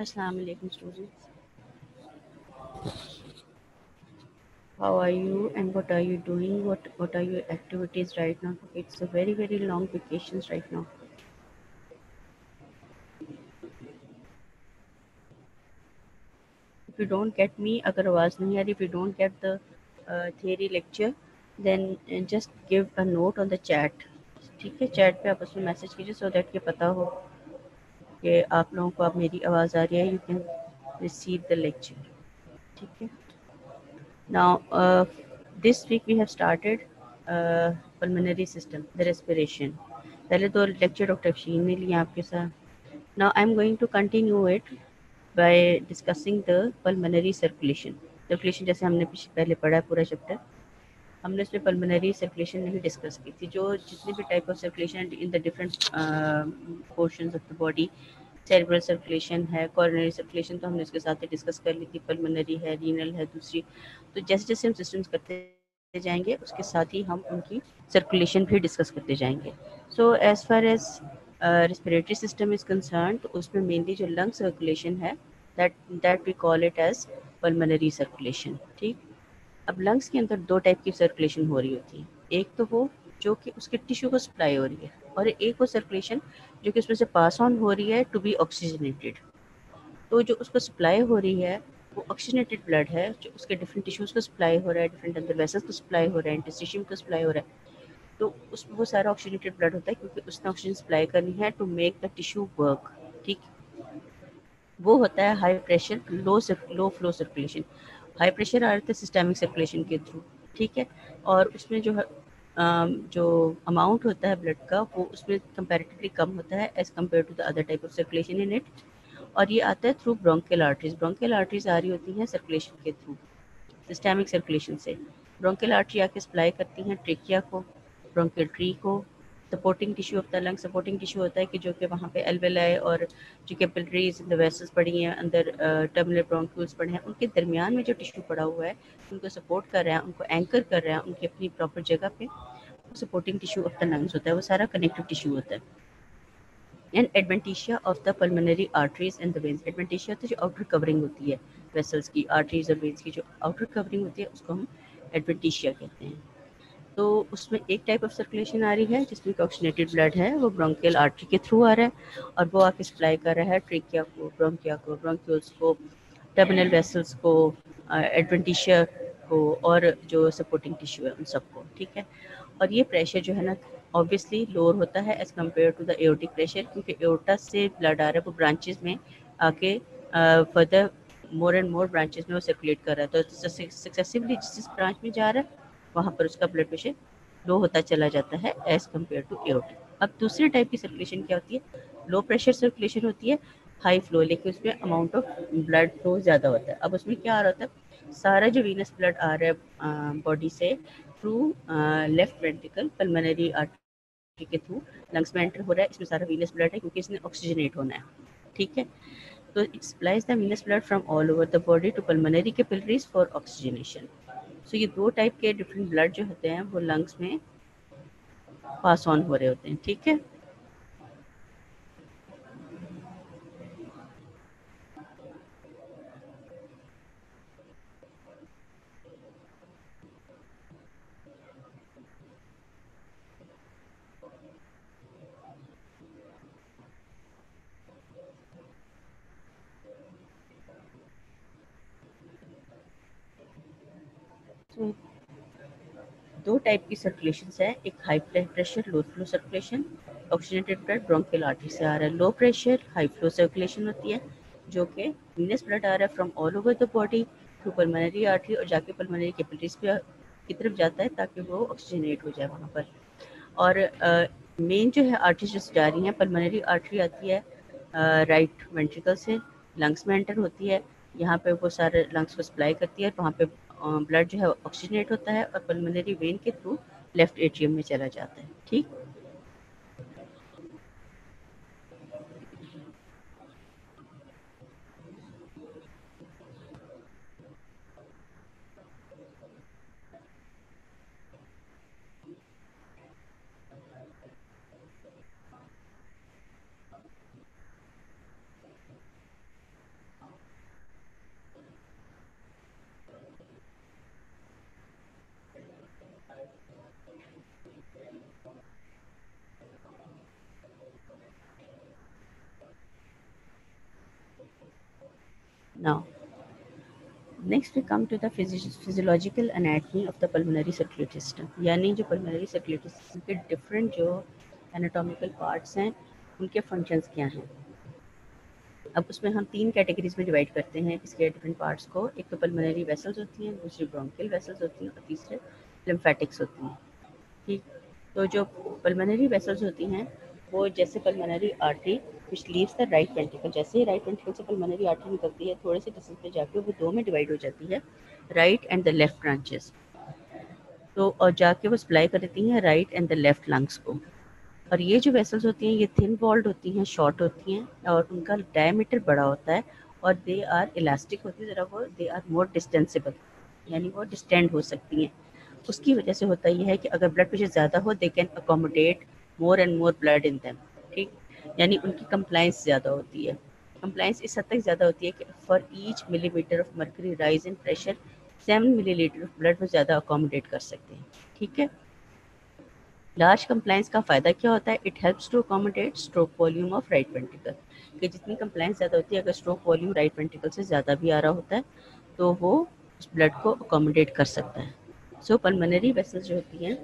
Assalamu alaikum students. How are you and what are you doing? What are your activities right now? It's a very long vacations right now. If you don't get me, अगर आवाज़ नहीं आ रही, if you don't get the theory lecture, then just give a note on the chat. ठीक है, chat पे आप उसमें message कीजिए so that ये पता हो कि आप लोगों को अब मेरी आवाज़ आ रही है. You can receive the lecture. ठीक है. Now, this week we have started pulmonary system, the respiration. पहले तो लेक्चर डॉक्टर अफशीन ने लिया आपके साथ. Now I'm going to continue it by discussing the pulmonary circulation. Circulation जैसे हमने पहले पढ़ा है पूरा चैप्टर, हमने उसमें pulmonary circulation नहीं डिस्कस की थी. जो जितने भी type of circulation in the different portions of the body, cerebral circulation है, कोरोनरी सर्कुलेशन तो हमने इसके साथ ही डिस्कस कर ली थी, पल्मोनरी है, रीनल है दूसरी. तो जैसे जैसे हम सिस्टम्स करते जाएंगे उसके साथ ही हम उनकी सर्कुलेशन भी डिस्कस करते जाएंगे. So as far as respiratory system is concern, तो उसमें मेनली जो लंग सर्कुलेशन है that we call it as pulmonary circulation. ठीक. अब लंग्स के अंदर दो टाइप की सर्कुलेशन हो रही होती है. एक तो वो जो कि उसके टिश्यू को सप्लाई हो रही है, और एक वो सर्कुलेशन जो कि उसमें से पास ऑन हो रही है टू बी ऑक्सीजनेटेड. तो जो उसको सप्लाई हो रही है वो ऑक्सीजनेटेड ब्लड है, जो उसके डिफरेंट टिश्यूज़ को सप्लाई हो रहा है, डिफरेंट अंदर वेसल्स को सप्लाई हो रहा है, इंटरस्टिशियम को सप्लाई हो रहा है. तो उसमें वो सारा ऑक्सीजनेटेड ब्लड होता है क्योंकि उसने ऑक्सीजन सप्लाई करनी है to make the tissue work. ठीक. वो होता है high pressure low flow circulation. High pressure आ रहा था सिस्टेमिक सर्कुलेशन के थ्रू. ठीक है. और उसमें जो है जो अमाउंट होता है ब्लड का वो उसमें कंपैरेटिवली कम होता है as compare to the other type of circulation in it. और ये आता है through bronchial arteries. Bronchial arteries आ रही होती हैं सर्कुलेशन के थ्रू, सिस्टेमिक सर्कुलेशन से. ब्रोंकियल आर्टरी आके सप्लाई करती हैं ट्रेकिया को, ब्रोंकियल ट्री को. Supporting tissue of the lung, supporting tissue होता है कि जो कि वहाँ पे एल्वेलाई और जो कैपिलरीज इन द वेसल्स पड़ी हैं, अंदर टर्मिनल ब्रोंक्यूल्स पड़े हैं, उनके दरमियान में जो टिश्यू पड़ा हुआ है उनको सपोर्ट कर रहा है, उनको एंकर कर रहा है उनकी अपनी प्रॉपर जगह पे. Supporting tissue of the lungs होता है, वो सारा कनेक्टिव टिश्यू होता है. And adventitia of the pulmonary arteries and the veins. Adventitia तो जो आउटर कवरिंग होती है वेसल्स की, आर्टरीज और वेन्स की जो आउटर कवरिंग होती है उसको हम एडवेंटिशिया कहते हैं. तो उसमें एक टाइप ऑफ सर्कुलेशन आ रही है जिसमें ऑक्सीजनेटेड ब्लड है, वो ब्रोंकियल आर्टरी के थ्रू आ रहा है और वो आके सप्लाई कर रहा है ट्रेकिया को, ब्रोंकिया को, ब्रोंक्यूल्स को, टर्मिनल वेसल्स को, एडवेंटिशिया को और जो सपोर्टिंग टिश्यू है उन सबको. ठीक है. और ये प्रेशर जो है ना ऑब्वियसली लोअर होता है as compare to the aortic pressure, क्योंकि एओर्टा से ब्लड आ रहा है वो ब्रांचेस में आके further more and more branches में वो सर्कुलेट कर रहा है. तो सक्सेसिवली जिस जिस ब्रांच में जा रहा है वहाँ पर उसका ब्लड प्रेशर लो होता चला जाता है एज़ कम्पेयर टू एओर्टिक. अब दूसरी टाइप की सर्कुलेशन क्या होती है? लो प्रेशर सर्कुलेशन होती है, हाई फ्लो, लेकिन उसमें अमाउंट ऑफ ब्लड फ्लो ज़्यादा होता है. अब उसमें क्या आ रहा होता है, सारा जो वीनस ब्लड आ रहा है बॉडी से through left ventricle pulmonary artery के थ्रू लंग्स में एंटर हो रहा है. इसमें सारा वीनस ब्लड है क्योंकि इसने ऑक्सीजनेट होना है. ठीक है. तो it supplies the venous blood from all over the body to pulmonary capillaries for oxygenation. So ये दो टाइप के डिफरेंट ब्लड जो होते हैं वो लंग्स में पास ऑन हो रहे होते हैं. ठीक है. तो दो टाइप की सर्कुलेशंस है, एक high pressure low flow circulation, oxygenated blood bronchial artery से आ रहा है. Low pressure high flow circulation होती है जो कि वीनस ब्लड आ रहा है from all over the body through pulmonary artery और जाके पल्मोनरी कैपिलरीज की तरफ जाता है ताकि वो ऑक्सीजनेट हो जाए वहाँ पर. और मेन जो है आर्टरीज जो जा रही हैं, पल्मोनरी आर्टरी आती है राइट वेंट्रिकल से, लंग्स में एंटर होती है, यहाँ पे वो सारे लंग्स को सप्लाई करती है, वहाँ पे ब्लड जो है ऑक्सीजनेट होता है और पल्मोनरी वेन के थ्रू लेफ्ट एट्रियम में चला जाता है. ठीक. Now, next we come to the physiological anatomy of the pulmonary circulatory system. यानी जो pulmonary circulatory system के different जो anatomical parts हैं उनके functions क्या हैं. अब उसमें हम 3 कैटेगरीज में डिवाइड करते हैं इसके डिफरेंट पार्ट्स को. एक तो पल्मोनरी वेसल्स होती हैं, दूसरी ब्रोंकियल वेसल्स होती हैं और तीसरे लिम्फेटिक्स होती हैं. ठीक, तो जो पल्मोनरी वेसल्स होती हैं वो जैसे pulmonary artery which leaves the right ventricle, जैसे ही राइट वेंट्रिकल से पल्मोनरी आर्टरी निकलती है थोड़े से डिस्टेंस पे जाके वो दो में डिवाइड हो जाती है, right and the left branches. तो और जाके वो सप्लाई कर देती हैं right and the left lungs को. और ये जो वेसल्स होती हैं ये थिन वॉल्ड होती हैं, शॉर्ट होती हैं और उनका डायमीटर बड़ा होता है और दे आर इलास्टिक होती है, ज़रा वो दे आर मोर डिस्टेंसिबल, यानी वो डिस्टेंड हो सकती हैं. उसकी वजह से होता ये है कि अगर ब्लड प्रेशर ज़्यादा हो they can accommodate more and more blood in them. ठीक, यानी उनकी कंप्लाइंस ज़्यादा होती है. कंप्लाइंस इस हद तक ज़्यादा होती है कि for each millimetre of mercury rise in pressure 7 millilitre of blood वो ज़्यादा अकोमोडेट कर सकते हैं. ठीक है. लार्ज कंप्लाइंस का फ़ायदा क्या होता है? It helps to accommodate stroke volume of right ventricle. कि जितनी कंप्लाइंस ज़्यादा होती है, अगर स्ट्रोक वॉल्यूम राइट वेंट्रिकल से ज़्यादा भी आ रहा होता है तो वो उस ब्लड को अकोमोडेट कर सकता है. सो पल्मोनरी वेसल्स जो होती हैं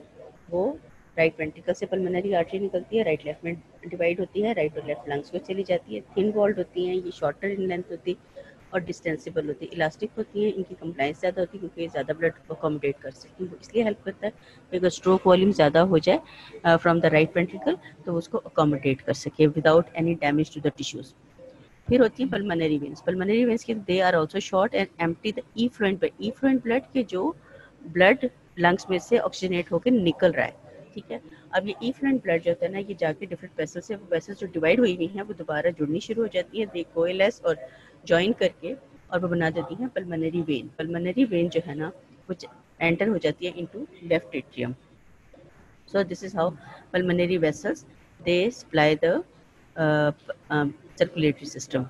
वो राइट वेंट्रिकल से पल्मोनरी आर्टरी निकलती है, राइट लेफ्ट में डिवाइड होती है, राइट और लेफ्ट लंग्स को चली जाती है. थिन वॉल्ड होती हैं, ये शॉर्टर इन लेंथ होती है और डिस्टेंसिबल होती है, इलास्टिक होती हैं, इनकी कंप्लाइंस ज़्यादा होती है क्योंकि ये ज़्यादा ब्लड को अकोमोडेट कर सकती है. इसलिए हेल्प करता है कि अगर स्ट्रोक वॉल्यूम ज़्यादा हो जाए फ्रॉम द राइट वेंट्रिकल तो उसको अकोमोडेट कर सके without any damage to the tissues. फिर होती है पल्मोनरी वेन्स. पल्मोनरी वेन्स के they are also short and empty the effluent blood. Effluent blood के जो ब्लड लंग्स में से ऑक्सीजनेट होकर निकल रहा है. ठीक है. अब ये इफ्लुएंट ब्लड जो होता है ना, ये जाके डिफरेंट वेसल्स से, वेसल्स जो डिवाइड हुई हुई हैं वो दोबारा जुड़नी शुरू हो जाती है, दे कोएलेस और जॉइन करके और वो बना देती हैं पल्मोनरी वेन. पल्मोनरी वेन जो है ना वो एंटर हो जाती है into left atrium. So this is how pulmonary vessels they supply the circulatory system.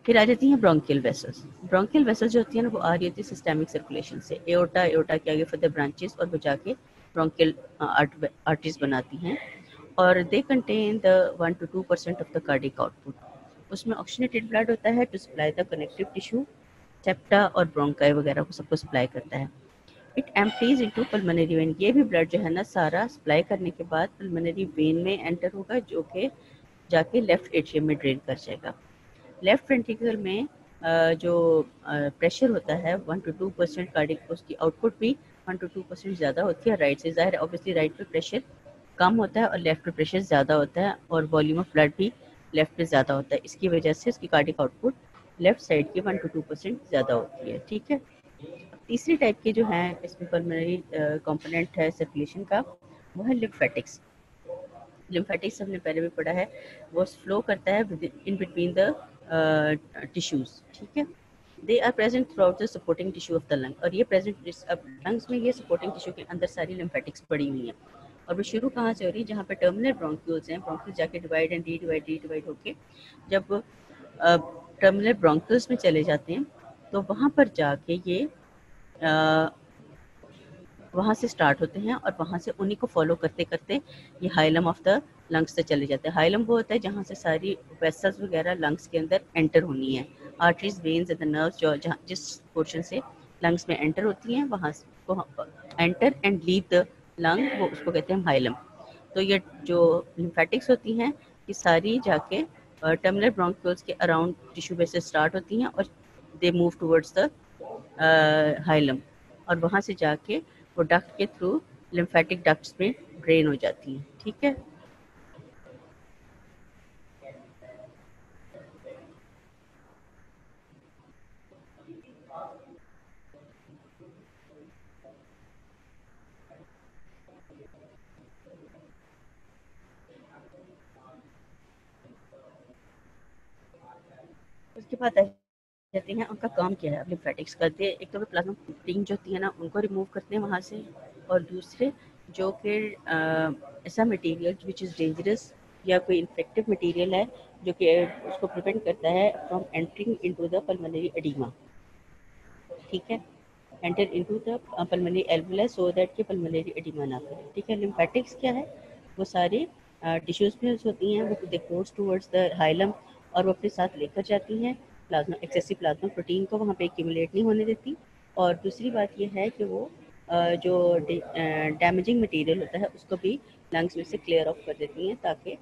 फिर आ जाती हैं ब्रोंकियल वेसल्स. ब्रोंकियल वेसल्स जो होती है ना वो आ रही होती है सिस्टेमिक सर्कुलेशन से. एओर्टा के आगे फर्दर ब्रांचेस और वो जाके ब्रोंकियल आर्टरीज बनाती हैं और they contain the 1 to 2% of the cardiac output. उसमें ऑक्सीजनेटेड ब्लड होता है to supply the connective tissue, septa और ब्रोंकाई वगैरह को सबको सप्लाई करता है. It empties into pulmonary vein. ये भी ब्लड जो है ना सारा सप्लाई करने के बाद पल्मोनरी वेन में एंटर होगा जो कि जाके लेफ्ट एट्रियम में ड्रेन कर जाएगा. लेफ्ट वेंट्रिकल में जो प्रेशर होता है 1 to 2% कार्डिक, उसकी आउटपुट भी 1 to 2% ज़्यादा होती है राइट से. ज़ाहिर है ऑब्वियसली राइट पे प्रेशर कम होता है और लेफ्ट पे प्रेशर ज़्यादा होता है और वॉल्यूम ऑफ ब्लड भी लेफ्ट पे ज़्यादा होता है. इसकी वजह से उसकी कार्डिक आउटपुट लेफ्ट साइड की 1 to 2% ज़्यादा होती है. ठीक है. तीसरी टाइप की जो है इसमें पल्मोनरी कंपोनेंट है सर्कुलेशन का, वो है लिम्फेटिक्स. लिम्फेटिक्स हमने पहले भी पढ़ा है, वो फ्लो करता है इन बिटवीन द टिश्यूज. ठीक है. They are present throughout the supporting tissue of the lung. और ये प्रेजेंट अब लंग्स में ये सपोर्टिंग टिश्यू के अंदर सारी लिम्फेटिक्स पड़ी हुई हैं. और वो शुरू कहाँ से हो रही है? जहाँ पे टर्मिनल ब्रोंक्यूल्स हैं. ब्रोंक्यूल्स जाके डिवाइड एंड रीडिवाइड होके जब टर्मिनल ब्रोंक्यूल्स में चले जाते हैं तो वहाँ पर जाके ये वहाँ से स्टार्ट होते हैं और वहाँ से उन्हीं को फॉलो करते करते ये हाइलम ऑफ द लंग्स से चले जाते हैं. हाइलम वो होता है जहाँ से सारी वेसल्स वगैरह लंग्स के अंदर एंटर होनी है. Arteries, veins and the nerves जो जहाँ जिस पोर्शन से लंग्स में एंटर होती हैं वहाँ को enter and leave the lung, वो उसको कहते हैं हाइलम. तो ये जो लिम्फेटिक्स होती हैं ये सारी जाके टर्मिनल ब्रोंक्यूल्स के अराउंड टिश्यू में से स्टार्ट होती हैं और they move towards the hilum और वहाँ से जाके वो डक्ट के थ्रू लिम्फेटिक डक्ट्स में ड्रेन हो जाती हैं. ठीक है. उसके बाद कहते हैं उनका काम क्या है. अब लिम्फेटिक्स करते हैं, एक तो प्लाज्मा प्रोटीन जो होती है ना उनको रिमूव करते हैं वहाँ से, और दूसरे जो कि ऐसा मटेरियल विच इज़ डेंजरस या कोई इन्फेक्टिव मटेरियल है जो कि उसको प्रिवेंट करता है from entering into the pulmonary oedema. ठीक है. Enter into the pulmonary alveolus so that कि पल्मोनरी एडिमा ना करे. ठीक है. लिम्फेटिक्स क्या है? वो सारे टिश्यूज में होती हैं, वो दे कोर्स टुवर्ड्स द हाइलम और वो अपने साथ लेकर जाती हैं प्लाज्मा, एक्सेसिव प्लाज्मा प्रोटीन को वहाँ पे एक्यूमुलेट नहीं होने देती। और दूसरी बात ये है कि वो जो डैमेजिंग मटेरियल होता है उसको भी लंग्स में से क्लियर ऑफ कर देती हैं, ताकि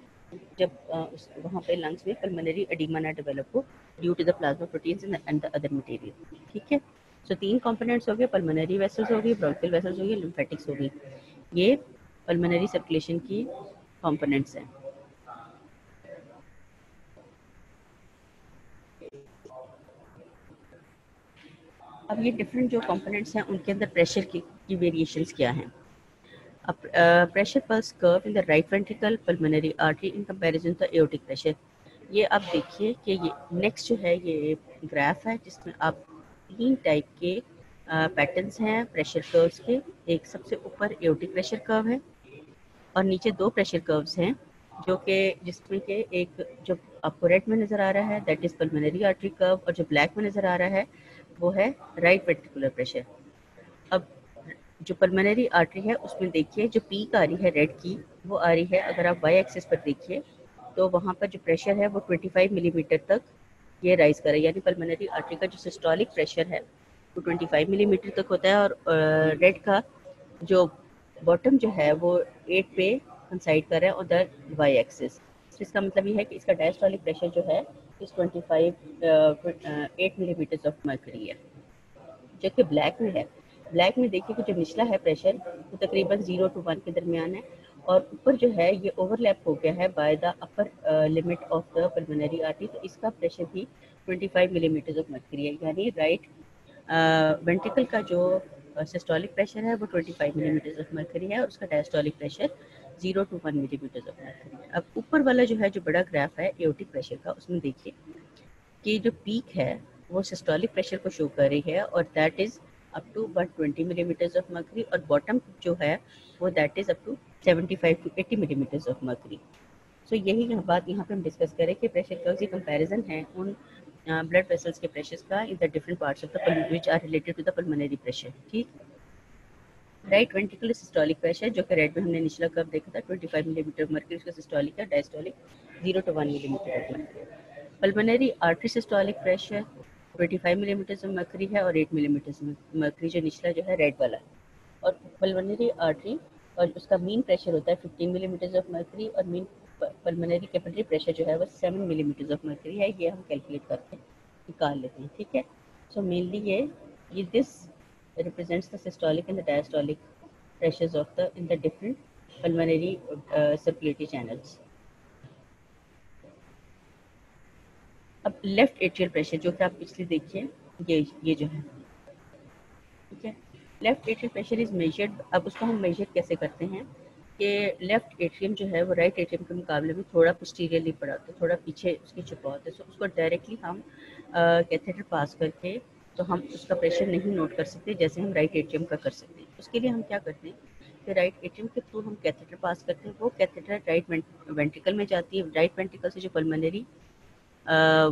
जब उस वहाँ पे लंग्स में पल्मोनरी एडिमा ना डेवलप हो due to the plasma proteins and the other material. ठीक है, सो 3 कंपोनेंट्स हो गए, पल्मोनरी वेसल्स हो गई, ब्रोंकियल वेसल्स हो गई, लिम्फेटिक्स हो गई। ये पल्मोनरी सर्कुलेशन की कंपोनेंट्स हैं। अब ये डिफरेंट जो कंपोनेंट्स हैं उनके अंदर प्रेशर की वेरिएशंस क्या हैं। अब pressure pulse curve in the right ventricle pulmonary artery in comparison to aortic pressure. ये आप देखिए कि ये नेक्स्ट जो है ये ग्राफ है जिसमें आप 3 टाइप के पैटर्न्स हैं प्रेशर कर्व्स के। एक सबसे ऊपर एओर्टिक प्रेशर कर्व है और नीचे 2 प्रेशर कर्व्स हैं जो कि जिसमें के एक जो आपको रेड में नज़र आ रहा है that is pulmonary artery curve, और जो ब्लैक में नज़र आ रहा है वो है राइट वेंट्रिकुलर प्रेशर। अब जो पल्मोनरी आर्टरी है उसमें देखिए जो पीक आ रही है रेड की वो आ रही है, अगर आप वाई एक्सिस पर देखिए तो वहाँ पर जो प्रेशर है वो 25 मिलीमीटर तक ये राइज करे, यानी पल्मोनरी आर्टरी का जो सिस्टोलिक प्रेशर है वो 25 मिलीमीटर तक होता है और रेड का जो बॉटम जो है वो 8 पे कंसाइड कर रहा है उधर वाई एक्सिस। इसका मतलब ये है कि इसका डायस्टोलिक प्रेशर जो है इस 8 मिलीमीटर ऑफ मर्करी है। जो कि ब्लैक में है, ब्लैक में देखिए कि जो निचला है प्रेशर वो तकरीबन 0 to 1 के दरमियान है और ऊपर जो है ये ओवरलैप हो गया है by the upper limit of the pulmonary artery, तो इसका प्रेशर भी 25 मिलीमीटर ऑफ मर्करी है। यानी राइट वेंट्रिकल का जो सिस्टोलिक प्रेशर है वो 25 मिलीमीटर ऑफ मर्करी है और उसका diastolic pressure 0 to 1 millimetre of mercury. अब ऊपर वाला जो है जो बड़ा ग्राफ है एओर्टिक प्रेशर का, उसमें देखिए कि जो पीक है वो सिस्टोलिक प्रेशर को शो कर रही है और that is up to 120 millimetre of mercury, और बॉटम जो है वो that is up to 75 to 80 millimetre of mercury. So यही बात यहाँ पे हम डिस्कस करें कि प्रेशर कर्व्स की कंपैरिजन है उन ब्लड वेसल्स के प्रेशर्स का in the different parts of the pulmonary which are related to the pulmonary pressure. ठीक, राइट वेंट्रिकुलर सिस्टोलिक प्रेशर जो कि रेड में हमने निचला कर्व देखा था 25 मिलीमीटर मर्करी, उसका सिस्टोलिक है, diastolic 0 to 1 millimetre of mercury. Pulmonary artery systolic pressure 25 millimetre of mercury है और 8 मिलीमीटर मर्करी जो निचला जो है रेड वाला, और पल्मोनरी आर्टरी और उसका मीन प्रेशर होता है 15 मिलीमीटर ऑफ मर्करी और मीन पल्मोनरी कैपिलरी प्रेशर जो है वो 7 मिलीमीटर ऑफ मर्करी है। ये हम कैलकुलेट करके निकाल लेते हैं। ठीक है, सो मेनली ये this represents the systolic and the diastolic pressures of the in the different pulmonary circulatory channels. अब लेफ्ट एट्रियल प्रेशर जो कि आप पिछले देखिए ये जो है, ठीक है, left atrial pressure is measured. अब उसको हम मेजर कैसे करते हैं कि लेफ्ट एट्रियम जो है वो राइट एट्रियम के मुकाबले में थोड़ा पोस्टीरियरली पड़ा होता है, थोड़ा पीछे उसकी छुपा होता है, सो उसको डायरेक्टली हम कैथेटर पास करके तो हम उसका प्रेशर नहीं नोट कर सकते जैसे हम राइट एट्रियम का कर सकते हैं। उसके लिए हम क्या करते हैं कि राइट एट्रियम के थ्रू हम कैथेटर पास करते हैं, वो कैथेटर राइट वेंट्रिकल में जाती है, राइट वेंट्रिकल से जो पल्मोनरी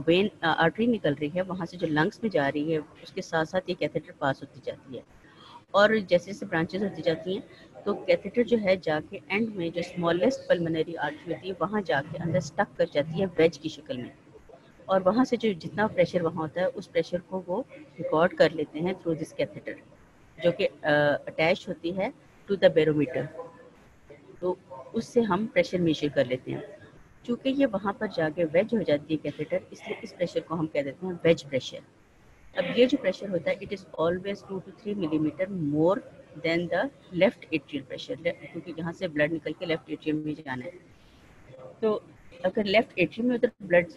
वेन आर्टरी निकल रही है वहाँ से जो लंग्स में जा रही है उसके साथ साथ ये कैथेटर पास होती जाती है, और जैसे जैसे ब्रांचेस होती जाती हैं तो कैथेटर जो है जाके एंड में जो स्मॉलेस्ट पल्मोनरी आर्टरी होती है वहाँ जाके अंदर स्टक कर जाती है वेज की शक्ल में, और वहाँ से जो जितना प्रेशर वहाँ होता है उस प्रेशर को वो रिकॉर्ड कर लेते हैं थ्रू दिस कैथेटर जो कि अटैच होती है टू द बैरोमीटर, तो उससे हम प्रेशर मेजर कर लेते हैं। चूँकि ये वहाँ पर जाके वेज हो जाती है कैथेटर, इसलिए इस प्रेशर को हम कह देते हैं वेज प्रेशर। अब ये जो प्रेशर होता है it is always 2 to 3 millimetre more than the left atrial pressure, क्योंकि यहाँ से ब्लड निकल के लेफ्ट एट्रियम में जाना है। तो अगर लेफ्ट एट्रियम में उधर ब्लड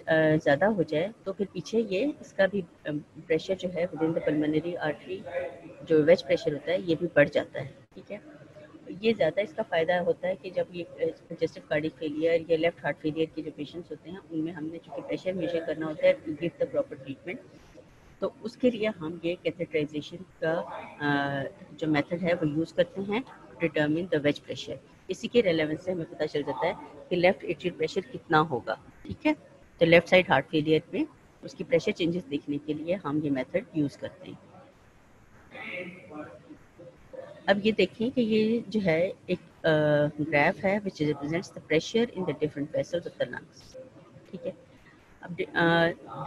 ज़्यादा हो जाए तो फिर पीछे ये इसका भी प्रेशर जो है with in the pulmonary artery जो वेज प्रेशर होता है ये भी बढ़ जाता है। ठीक है, ये ज़्यादा इसका फ़ायदा होता है कि जब ये कंजेस्टिव कार्डियक फेलियर या लेफ्ट हार्ट फेलियर के जो पेशेंट्स होते हैं उनमें हमने चूँकि प्रेशर मेजर करना होता है to give the proper treatment, तो उसके लिए हम ये कैथेटराइजेशन का जो मेथड है वो यूज़ करते हैं to determine the wedge pressure. इसी के रेलेवेंस से हमें पता चल जाता है कि लेफ्ट एट्रियल प्रेशर कितना होगा। ठीक है, तो लेफ्ट साइड हार्ट फेलियर में उसकी प्रेशर चेंजेस देखने के लिए हम ये मेथड यूज़ करते हैं। अब ये देखिए कि ये जो है एक ग्राफ है विच represents the pressure in the different vessels of the lungs. ठीक है, अब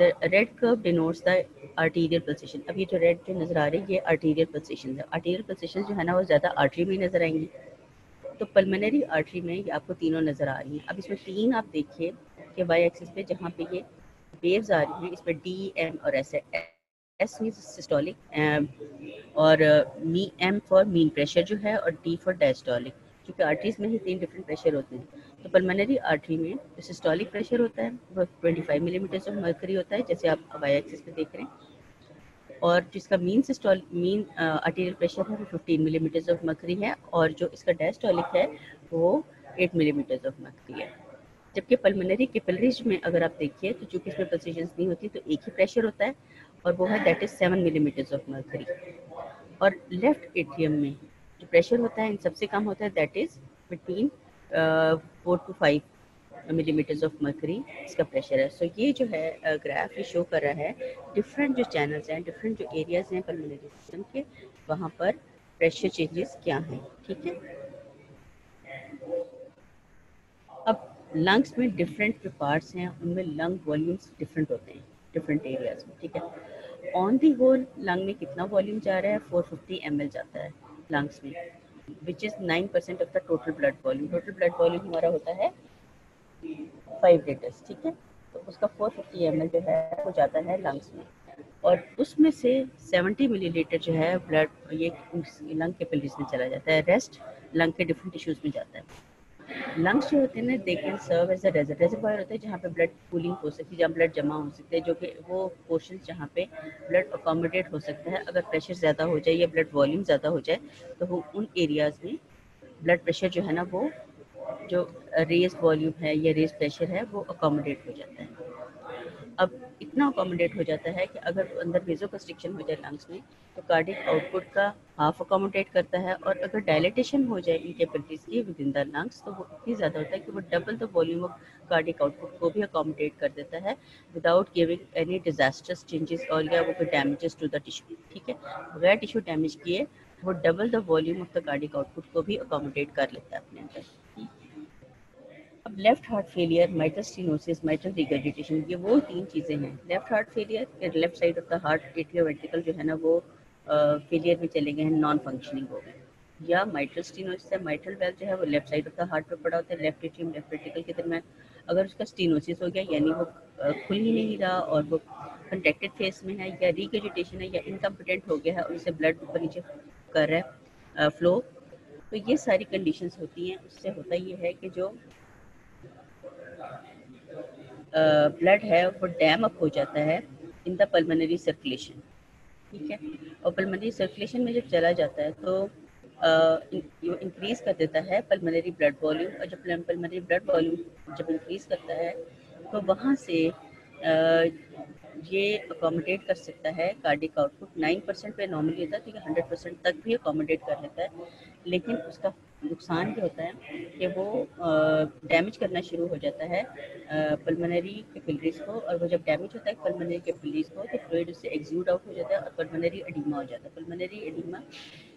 the red curve denotes the arterial pulsation. अब ये जो रेड जो नज़र आ रही है ये आर्टीरियल पल्सेशन है। आर्टीरियल पल्सेशन जो है ना वो ज़्यादा आर्टरी में नज़र आएंगी। तो पल्मोनरी आर्टरी में ये आपको तीनों नज़र आ रही हैं। अब इसमें तीन आप देखिए कि वाई एक्सिस पे जहाँ पे ये वेव्स आ रही हैं, इस पर डी एम और एस है। एस मीन सिस्टोलिक और मी एम फॉर मीन प्रेशर जो है और डी फॉर डायस्टोलिक, क्योंकि आर्टरीज में ही तीन डिफरेंट प्रेशर होते हैं। तो पल्मोनरी आर्टरी में जो सिस्टोलिक प्रेशर होता है वो 25 मिलीमीटर ऑफ मर्करी होता है, जैसे आप वाई एक्सिस पे देख रहे हैं। और जिसका मीन आर्टीरियल प्रेशर है वो 15 मिलीमीटर ऑफ मर्करी है, और जो इसका डायस्टोलिक है वो 8 मिलीमीटर ऑफ मर्करी है। जबकि पल्मोनरी कैपिलरीज में अगर आप देखिए तो चूंकि इसमें पल्सेशंस नहीं होती तो एक ही प्रेशर होता है, और वो है that is 7 millimetre of mercury. और लेफ्ट एट्रियम में जो प्रेशर होता है इन सबसे कम होता है, that is between 4 to 5 millimetre of mercury इसका प्रेशर है। सो ये जो है ग्राफ ये शो कर रहा है डिफरेंट जो चैनल्स हैं, डिफरेंट जो एरियाज हैं पल्मोनरी सिस्टम के, वहाँ पर प्रेशर चेंजेस क्या हैं। ठीक है, अब लंग्स में डिफरेंट जो पार्ट्स हैं उनमें लंग वॉल्यूम्स डिफरेंट होते हैं डिफरेंट एरियाज में। ठीक है, ऑन दी होल लंग में कितना वॉल्यूम जा रहा है, 450 ml जाता है लंग्स में, which is 9% of the total blood volume. Total blood volume हमारा होता है 5 लीटर्स। ठीक है, तो उसका 450 ml जो है वो जाता है लंग्स में, और उसमें से 70 मिलीलीटर जो है ब्लड ये लंग कैपिलरीज में चला जाता है, रेस्ट लंग के डिफरेंट टिश्यूज में जाता है। लंग्स जो होते हैं ना they can serve as a reservoir होता है जहाँ पे ब्लड कूलिंग हो सकती है, जहाँ ब्लड जमा हो सकते हैं, जो कि वो पोर्शन जहाँ पे ब्लड अकोमोडेट हो सकता है। अगर प्रेशर ज़्यादा हो जाए या ब्लड वॉल्यूम ज़्यादा हो जाए तो वो उन एरियाज़ में ब्लड प्रेशर जो है ना वो जो रेज वॉल्यूम है या रेज प्रेशर है वो अकोमोडेट हो जाता है। अब इतना अकोमोडेट हो जाता है कि अगर अंदर वेजोकंस्ट्रिक्शन हो जाए लंग्स में तो कार्डियक आउटपुट का हाफ अकोमोडेट करता है, और अगर डायलिटेशन हो जाए इन कैपिलरीज की विद इन द लंग्स तो वो इतनी ज़्यादा होता है कि वो double the volume of cardiac output को भी अकोमोडेट कर देता है without giving any disasters changes और या वो कोई डैमेजेस टू द टिश्यू। ठीक है, बगैर टिश्यू डैमेज किए वो double the volume of the cardiac output को भी अकोमोडेट कर लेता है अपने अंदर। अब left heart failure, mitral stenosis, mitral regurgitation, ये वो तीन चीज़ें हैं। Left heart failure, left side of the heart atrio ventricle जो है ना वो फेलियर में चले गए हैं, नॉन फंक्शनिंग हो गए। या माइटल स्टेनोसिस है, माइटल वेल जो है वो left side of the heart पे पड़ा होता है, लेफ्ट एट्रियम लेफ्ट वेंट्रिकल के दरमियान। अगर उसका स्टेनोसिस हो गया यानी वो खुल ही नहीं रहा और वो कंट्रैक्टेड फेस में है, या रिगर्जिटेशन है या इनकम्पिटेंट हो गया है और उससे ब्लड ऊपर नीचे कर रहा है फ्लो, तो ये सारी कंडीशंस होती हैं। उससे होता ये है कि जो ब्लड है वो डैम अप हो जाता है इन द पल्मोनरी सर्कुलेशन। ठीक है, और पल्मोनरी सर्कुलेशन में जब चला जाता है तो ये इंक्रीज कर देता है पल्मोनरी ब्लड वॉल्यूम, और जब पल्मोनरी ब्लड वॉल्यूम जब इंक्रीज करता है तो वहाँ से ये अकोमोडेट कर सकता है कार्डिक आउटपुट 9% पे नॉर्मली होता है, तो ये 100% तक भी अकोमोडेट कर लेता है। लेकिन उसका नुकसान ये होता है कि वो डैमेज करना शुरू हो जाता है पल्मोनरी कैपिलरीज को, और वो जब डैमेज होता है पल्मोनरी कैपिलरीज को तो फ्लूइड उससे एक्सूड आउट हो जाता है और पल्मोनरी एडिमा हो जाता है। Pulmonary oedema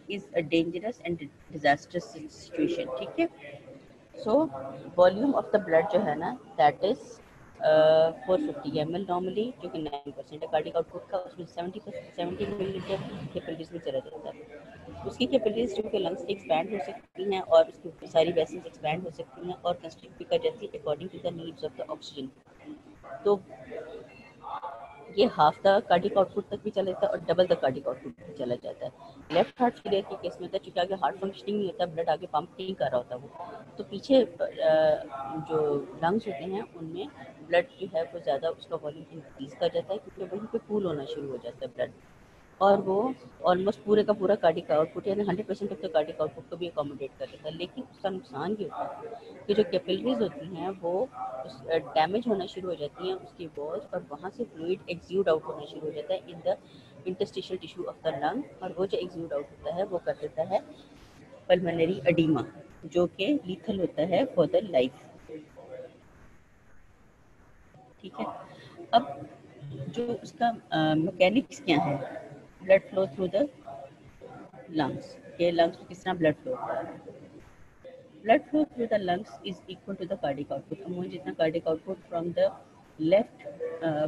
is a dangerous and disasters situation. ठीक है, so volume of the blood जो है ना दैट इज 450 ml नॉर्मली, जो कि 9% है कार्डिक आउटपुट का। उसमें 70 मिलीलीटर कैपिलरीज में चला जाता है। उसकी कैपिलरीज जो कि लंग्स की एक्सपैंड हो सकती हैं और उसकी सारी वेसल्स एक्सपैंड हो सकती हैं और कंस्ट्रिक्ट भी कर जाती है according to the needs of the oxygen. तो ये हाफ द कार्डिक आउटपुट तक भी चला जाता है और डबल द कार्डिक आउटपुट भी चला जाता है। लेफ्ट हार्ट फेलियर के केस में होता है चूँकि आगे हार्ट फंक्शनिंग नहीं होता, ब्लड आगे पंप नहीं कर रहा होता वो, तो पीछे जो लंग्स होते हैं उनमें ब्लड जो है वो ज़्यादा उसका वॉल्यूम इंक्रीज कर जाता है क्योंकि वहीं पे कूल होना शुरू हो जाता है ब्लड, और वो ऑलमोस्ट पूरे का पूरा कार्डिक आउटपुट यानी 100% ऑफ द कार्डिक आउटपुट को भी अकोमोडेट कर लेता है। लेकिन उसका नुकसान ये होता है कि जो कैपिलरीज होती हैं वो डैमेज होना शुरू हो जाती हैं उसकी वॉल्स, और वहाँ से फ्लूइड एक्सूड आउट होना शुरू हो जाता है in the interstitial tissue of the lung, और वो जो एक्सूड आउट होता है वो कर देता है पल्मोनरी एडिमा, जो कि लीथल होता है फॉर द लाइफ। ठीक है, अब जो उसका मैकेनिक्स क्या है, blood flow through the lungs, के लंग्स में किस तरह ब्लड फ्लो होता है। Blood flow through the lungs is equal to the cardiac output, अमोन जितना cardiac output from the left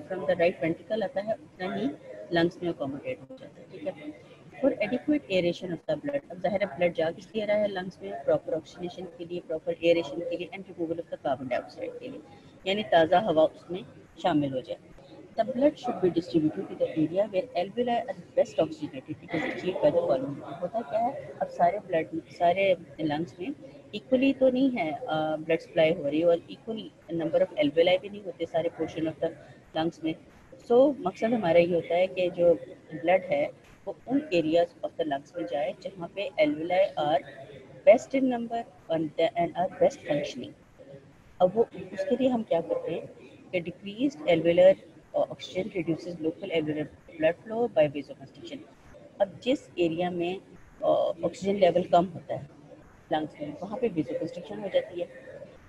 from the right ventricle आता है उतना ही लंग्स में अकोमोडेट हो जाता है, ठीक है। For adequate aeration of the blood, अब जाहिर है ब्लड जा किस लिए रहा है लंग्स में, प्रॉपर ऑक्सीजनेशन के लिए, प्रॉपर एरेशन के लिए and removal of the carbon dioxide के लिए, यानी ताज़ा हवा उसमें शामिल हो जाए। The blood should be distributed to the area where alveoli are best oxygenated. It is achieved by the following. होता क्या है, अब सारे लंग्स में इक्वली तो नहीं है ब्लड सप्लाई हो रही है, और इक्वल नंबर ऑफ एल्वेलाई भी नहीं होते सारे पोर्शन ऑफ द लंग्स में। सो मकसद हमारा ये होता है कि जो ब्लड है वो उन एरियाज ऑफ द लंग्स में जाए जहाँ पे alveoli are best in number and are best functioning. अब वो उसके लिए हम क्या करते हैं कि decreased alveolar oxygen reduces local alveolar blood flow by vasoconstriction. अब जिस एरिया में ऑक्सीजन लेवल कम होता है लंग्स में, वहाँ पे वेसोकंस्ट्रिक्शन हो जाती है।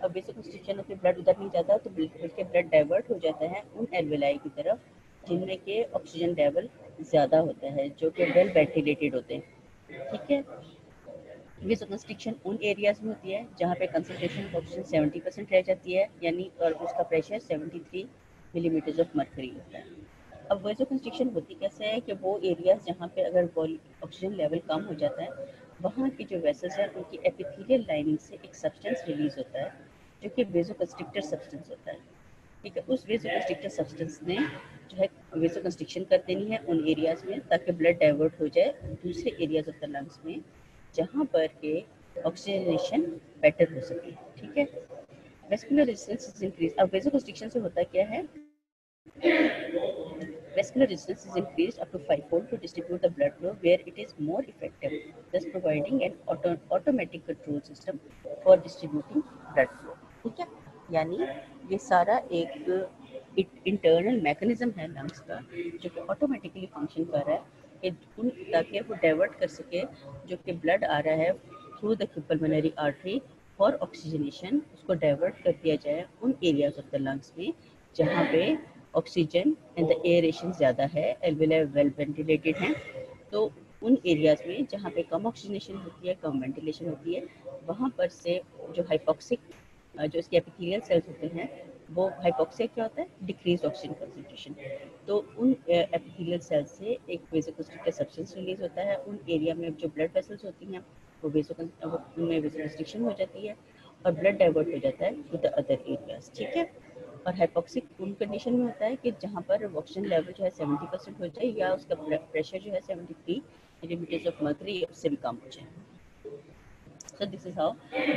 अब वेसोकंस्ट्रिक्शन होकर ब्लड उधर नहीं जाता तो बल्कि ब्लड डाइवर्ट हो जाता है उन एल्वेलाई की तरफ जिनमें के ऑक्सीजन लेवल ज़्यादा होता है, जो कि वेल वेंटिलेटेड होते हैं, ठीक है। वेसोकंस्ट्रिक्शन उन एरियाज में होती है जहाँ पे कंसंट्रेशन ऑफ ऑक्सीजन 70% रह जाती है, यानी और उसका प्रेशर 73 मिलीमीटर ऑफ मर्करी होता है। अब वेसोकंस्ट्रिक्शन होती कैसे है कि वो एरियाज जहाँ पे अगर ऑक्सीजन लेवल कम हो जाता है, वहाँ की जो वेसल्स हैं उनकी एपिथेलियल लाइनिंग से एक सब्सटेंस रिलीज होता है जो कि वेसोकंस्ट्रिक्टर सब्सटेंस होता है, ठीक है। उस वेसोकंस्ट्रिक्टर सब्सटेंस ने जो है वेसोकंस्ट्रिक्शन कर देनी है उन एरियाज में ताकि ब्लड डाइवर्ट हो जाए दूसरे एरियाज ऑफ द लंग्स में जहाँ पर के ऑक्सीजनेशन बेटर हो सके, ठीक है। Vascular resistance is increase. अब वेसोकंस्ट्रिक्शन से होता क्या है, vascular resistance is increased up to 5-fold to distribute the blood flow where it is more effective, thus providing an automatic control system for distributing blood flow, ठीक है। यानी ये सारा एक इंटरनल मैकेनिज्म है लंग्स का जो कि ऑटोमेटिकली फंक्शन कर रहा है कि ताकि वो डाइवर्ट कर सके जो कि ब्लड आ रहा है through the pulmonary artery for oxygenation, उसको डाइवर्ट कर दिया जाए उन एरियाज ऑफ द लंग्स में जहाँ पे ऑक्सीजन एंड द एयरेशन ज़्यादा है, एल्वेलाई वेल वेंटिलेटेड हैं। तो उन एरियाज में जहाँ पे कम ऑक्सीजनेशन होती है, कम वेंटिलेशन होती है, वहाँ पर से जो हाइपोक्सिक जो इसके एपिथेलियल सेल्स होते हैं वो हाइपोक्सिया क्या होता है, डिक्रीज ऑक्सीजन कंसंट्रेशन। तो उन एपिथेलियल सेल्स से एक वेसोकंस्ट्रिक्टर सब्सटेंस रिलीज होता है उन एरिया में जो ब्लड वेसल्स होती हैं वो उनमें वेसोकंस्ट्रिक्शन हो जाती है और ब्लड डाइवर्ट हो जाता है टू द अदर एरियाज, ठीक है। और हाइपोक्सिक उन कंडीशन में होता है कि जहाँ पर ऑक्सीजन लेवल जो है 70% हो जाए या उसका प्रेशर जो है 73 मिलीमीटर ऑफ मर्करी उससे भी कम हो जाए। So this is how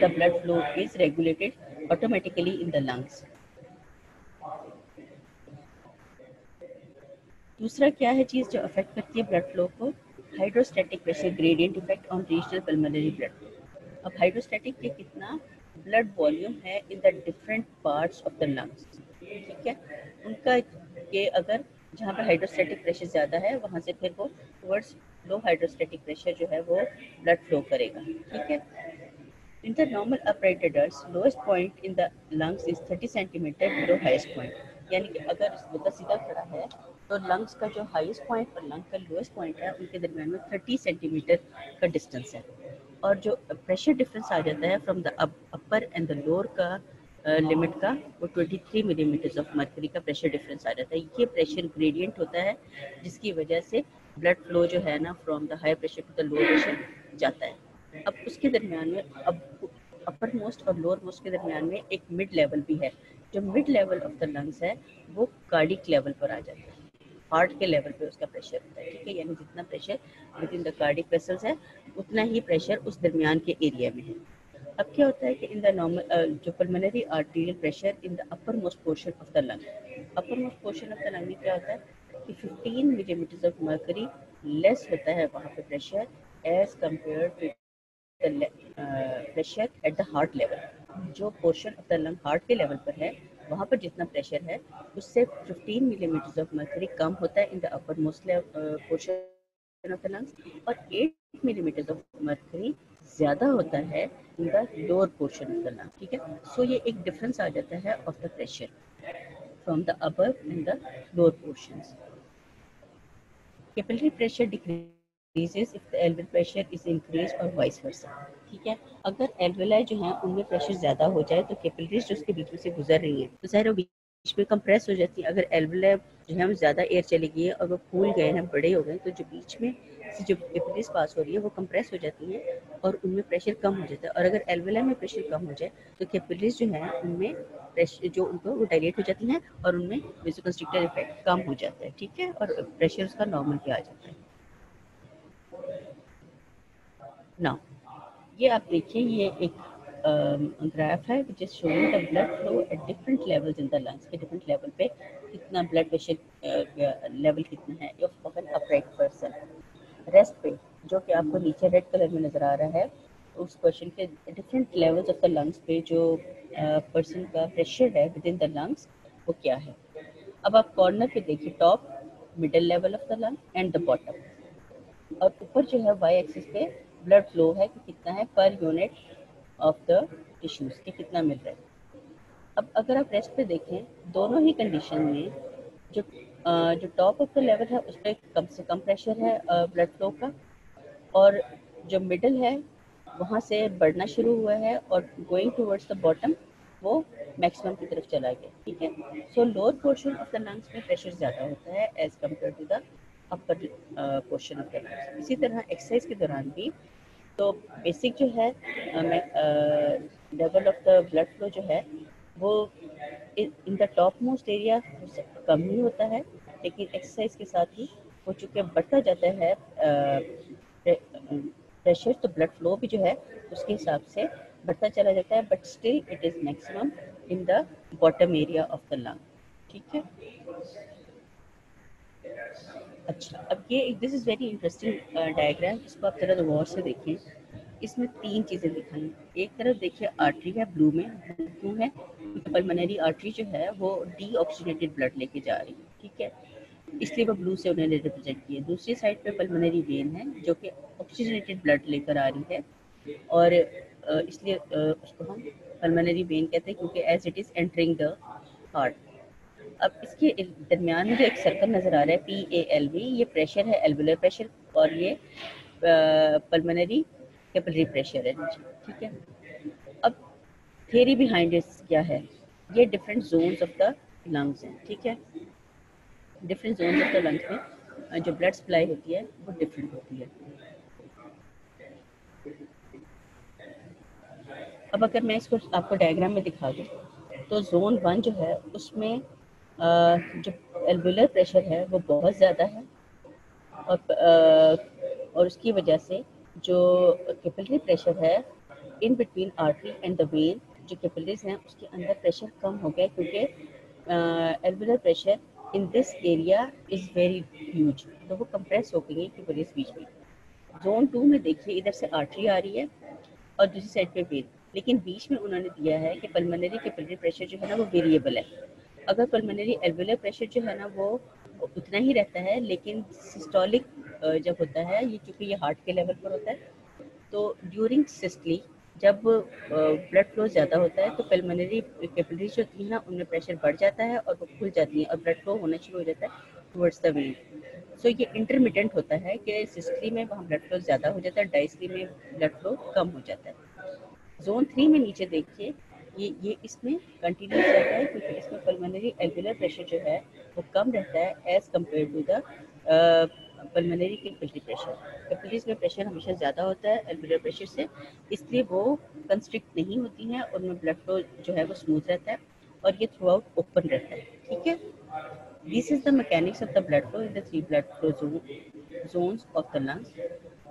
the blood flow is regulated automatically in the lungs. दूसरा क्या है चीज़ जो अफेक्ट करती है ब्लड फ्लो को, hydrostatic pressure gradient effect on regional pulmonary blood flow. अब हाइड्रोस्टैटिक के कितना ब्लड वॉल्यूम है इन the different parts of the lungs, ठीक है। उनका ये अगर जहाँ पर हाइड्रोस्टैटिक प्रेशर ज़्यादा है वहाँ से फिर वो टुवर्ड्स लो हाइड्रोस्टैटिक प्रेशर जो है वो ब्लड फ्लो करेगा, ठीक है। In the normal upright adults, lowest point in the lungs is 30 centimeter below highest point. यानी कि अगर बंदा सीधा खड़ा है तो लंग्स का जो हाईएस्ट पॉइंट और लंग का लोएस्ट पॉइंट है उनके दरमियान में 30 सेंटीमीटर का डिस्टेंस है। और जो प्रेशर डिफरेंस आ जाता है from the upper and the lower का लिमिट का वो 23 मिलीमीटर ऑफ मर्करी का प्रेशर डिफरेंस आ जाता है। ये प्रेशर ग्रेडियंट होता है जिसकी वजह से ब्लड फ्लो जो है ना from the high pressure to the low pressure जाता है। अब उसके दरमियान में अब अपर मोस्ट और लोअर मोस्ट के दरमियान में एक मिड लेवल भी है। जो mid level of the lungs है वो कार्डिक लेवल पर आ जाता है, हार्ट के लेवल पे उसका प्रेशर होता है, ठीक है। यानी जितना pressure with in the cardiac vessels है उतना ही प्रेशर उस दरमियान के एरिया में है। अब क्या होता है कि इन द नॉर्मल जो pulmonary arterial pressure in the upper most portion of the lung, upper most portion of the lung में क्या होता है कि 15 मिलीमीटर ऑफ मर्करी लेस होता है वहाँ पे pressure as compare to pressure at the heart level. जो portion of the lung heart के लेवल पर है वहाँ पर जितना प्रेशर है उससे 15 मिलीमीटर ऑफ मर्करी कम होता है in the upper most portion of the lungs और 8 मिलीमीटर ऑफ मर्करी ज़्यादा होता है in the lower portion of the lung, ठीक है। सो ये एक डिफरेंस आ जाता है of the pressure from the upper and the lower portions. Capillary pressure decreases if the एल्वेओलर pressure is increase और वाइस वर्सा, ठीक है। अगर एल्वेलाई जो है उनमें प्रेशर ज़्यादा हो जाए तो कैपिलरीज जो उसके बीच में से गुजर रही हैं तो ज़ाहिर में कंप्रेस हो जाती है। अगर एल्वुलर जो है वो ज़्यादा एयर चली गई है और वो फूल गए हैं, बड़े हो गए, तो जो बीच में से जो कैपिलरीज पास हो रही है वो कंप्रेस हो जाती हैं और उनमें प्रेशर कम हो जाता है। और अगर एल्वुलर में प्रेशर कम हो जाए तो कैपिलरीज जो है उनमें प्रेशर जो उनको वो डायलेट हो जाती हैं और उनमें वेसोकंस्ट्रिक्टर इफेक्ट कम हो जाता है, ठीक है, और प्रेशर उसका नॉर्मल पे आ जाता है। नाउ ये आप देखिए, ये एक ग्राफ है which is showing the blood flow at different levels in the lungs के डिफरेंट लेवल पे कितना ब्लड प्रेशर लेवल कितना है of an upright person. Rest पे जो कि आपको नीचे रेड कलर में नज़र आ रहा है, उस पर्सन के different levels of the lungs पे जो पर्सन का प्रेशर है विद इन द लंग्स वो क्या है। अब आप कॉर्नर पे देखिए, top, middle level of the lung and the bottom, और ऊपर जो है वाई एक्सिस पे ब्लड फ्लो है कि कितना है per unit of the tissues के कितना मिल रहा है। अब अगर आप रेस्ट पे देखें, दोनों ही कंडीशन में जो जो टॉप ऑफ द लेवल है उस पर कम से कम प्रेशर है ब्लड फ्लो का, और जो मिडल है वहाँ से बढ़ना शुरू हुआ है और गोइंग टूवर्ड्स द बॉटम वो मैक्सिमम की तरफ चला गया, ठीक है। So lower portion of the lungs में प्रेशर ज़्यादा होता है as compare to the upper portion of the lungs. इसी तरह एक्सरसाइज के दौरान भी तो बेसिक जो है level of the blood flow जो है वो in the topmost area कम ही होता है, लेकिन एक्सरसाइज के साथ ही वो चूँकि बढ़ता जाता है प्रेशर, तो ब्लड फ्लो भी जो है उसके हिसाब से बढ़ता चला जाता है, but still it is maximum in the bottom area of the lung, ठीक है। अच्छा, अब ये this is very interesting diagram, इसको आप ज़रा गौर से देखें। इसमें तीन चीज़ें दिखाई, एक तरफ देखिए आर्टरी है ब्लू में, क्यों है क्योंकि पल्मोनरी आर्टरी जो है वो डी ऑक्सीजनेटेड ब्लड लेके जा रही है, ठीक है, इसलिए वो ब्लू से उन्होंने रिप्रेजेंट किया। दूसरी साइड पे पल्मोनरी वेन है जो कि ऑक्सीजनेटेड ब्लड लेकर आ रही है, और इसलिए उसको हम पल्मोनरी वेन कहते हैं क्योंकि as it is entering the heart. अब इसके दरमियान में जो एक सर्कल नज़र आ रहा है PALV, ये प्रेशर है, एल्वुलर प्रेशर, और ये पल्मोनरी कैपिलरी प्रेशर है, ठीक है। अब थ्योरी बिहाइंड इट क्या है, ये different zones of the lungs हैं, ठीक है। Different zones of the lungs में जो ब्लड सप्लाई होती है वो डिफरेंट होती है। अब अगर मैं इसको आपको डायग्राम में दिखा दूँ तो जोन 1 जो है उसमें जो एल्वुलर प्रेशर है वो बहुत ज़्यादा है, और उसकी वजह से जो कैपिलरी प्रेशर है in between artery and the when, जो कैपिलरीज हैं उसके अंदर प्रेशर कम हो गया क्योंकि alveolar pressure in this area is very huge, तो वो कंप्रेस हो गई है कैपिलरीज बीच में। जोन 2 में देखिए, इधर से आर्टरी आ रही है और दूसरी साइड पे वेन, लेकिन बीच में उन्होंने दिया है कि पल्मोनरी कैपिलरी प्रेशर जो है ना वो वेरिएबल है। अगर पल्मोनरी एल्वुलर प्रेशर जो है ना वो उतना ही रहता है, लेकिन सिस्टोलिक जब होता है, ये चूँकि ये हार्ट के लेवल पर होता है, तो ड्यूरिंग सिस्टली जब ब्लड फ्लो ज़्यादा होता है तो पल्मोनरी कैपिलरीज जो होती है ना उनमें प्रेशर बढ़ जाता है और वो खुल जाती है और ब्लड फ्लो होना शुरू हो जाता है टुवर्ड्स द वेन। सो ये इंटरमिटेंट होता है कि सिस्टली में वहाँ ब्लड फ्लो ज़्यादा हो जाता है, डायस्टली में ब्लड फ्लो कम हो जाता है। जोन 3 में नीचे देखिए, ये इसमें कंटिन्यूस रहता है क्योंकि इसमें पल्मोनरी एल्वुलर प्रेशर जो है वो कम रहता है as compare to the pulmonary capillary pressure. Capillaries में प्रेशर हमेशा ज़्यादा होता है एल्वुलर प्रेशर से, इसलिए वो कंस्ट्रिक्ट नहीं होती हैं और उनमें ब्लड फ्लो जो है वो स्मूथ रहता है और ये थ्रू आउट ओपन रहता है, ठीक है। This is the mechanics of the blood flow in the 3 blood flow zones of the lungs.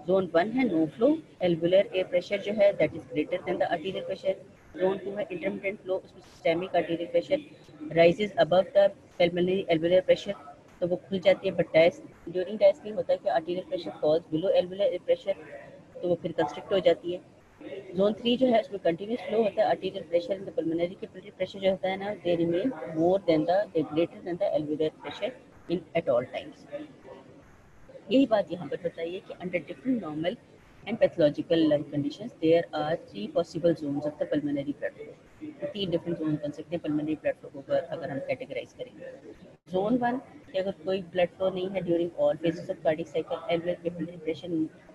Zone 1 है no flow, alveolar air pressure जो है that is greater than the arterial pressure. Zone 2 है intermittent flow, उसमें systemic arterial pressure rises above the pulmonary alveolar pressure, तो वो खुल जाती है, बट ड्यूरिंग डायस्टनी होता है कि arterial pressure falls below alveolar air pressure, तो वो फिर कंस्ट्रिक्ट हो जाती है। जोन 3 जो है उसमें कंटिन्यूस फ्लो होता है, arterial pressure in the pulmonary capillary pressure जो होता है ना they remain more than the greater than the alveolar pressure in at all times. यही बात यहाँ पर बताइए कि under different normal and pathological lung conditions there are 3 possible zones of the pulmonary blood flow. 3 different zone बन सकते हैं pulmonary blood flow को अगर हम कैटेगराइज करेंगे। जोन 1 कि अगर कोई ब्लड फ्लो नहीं है during all phases of cardiac cycle, alveolar capillary pressure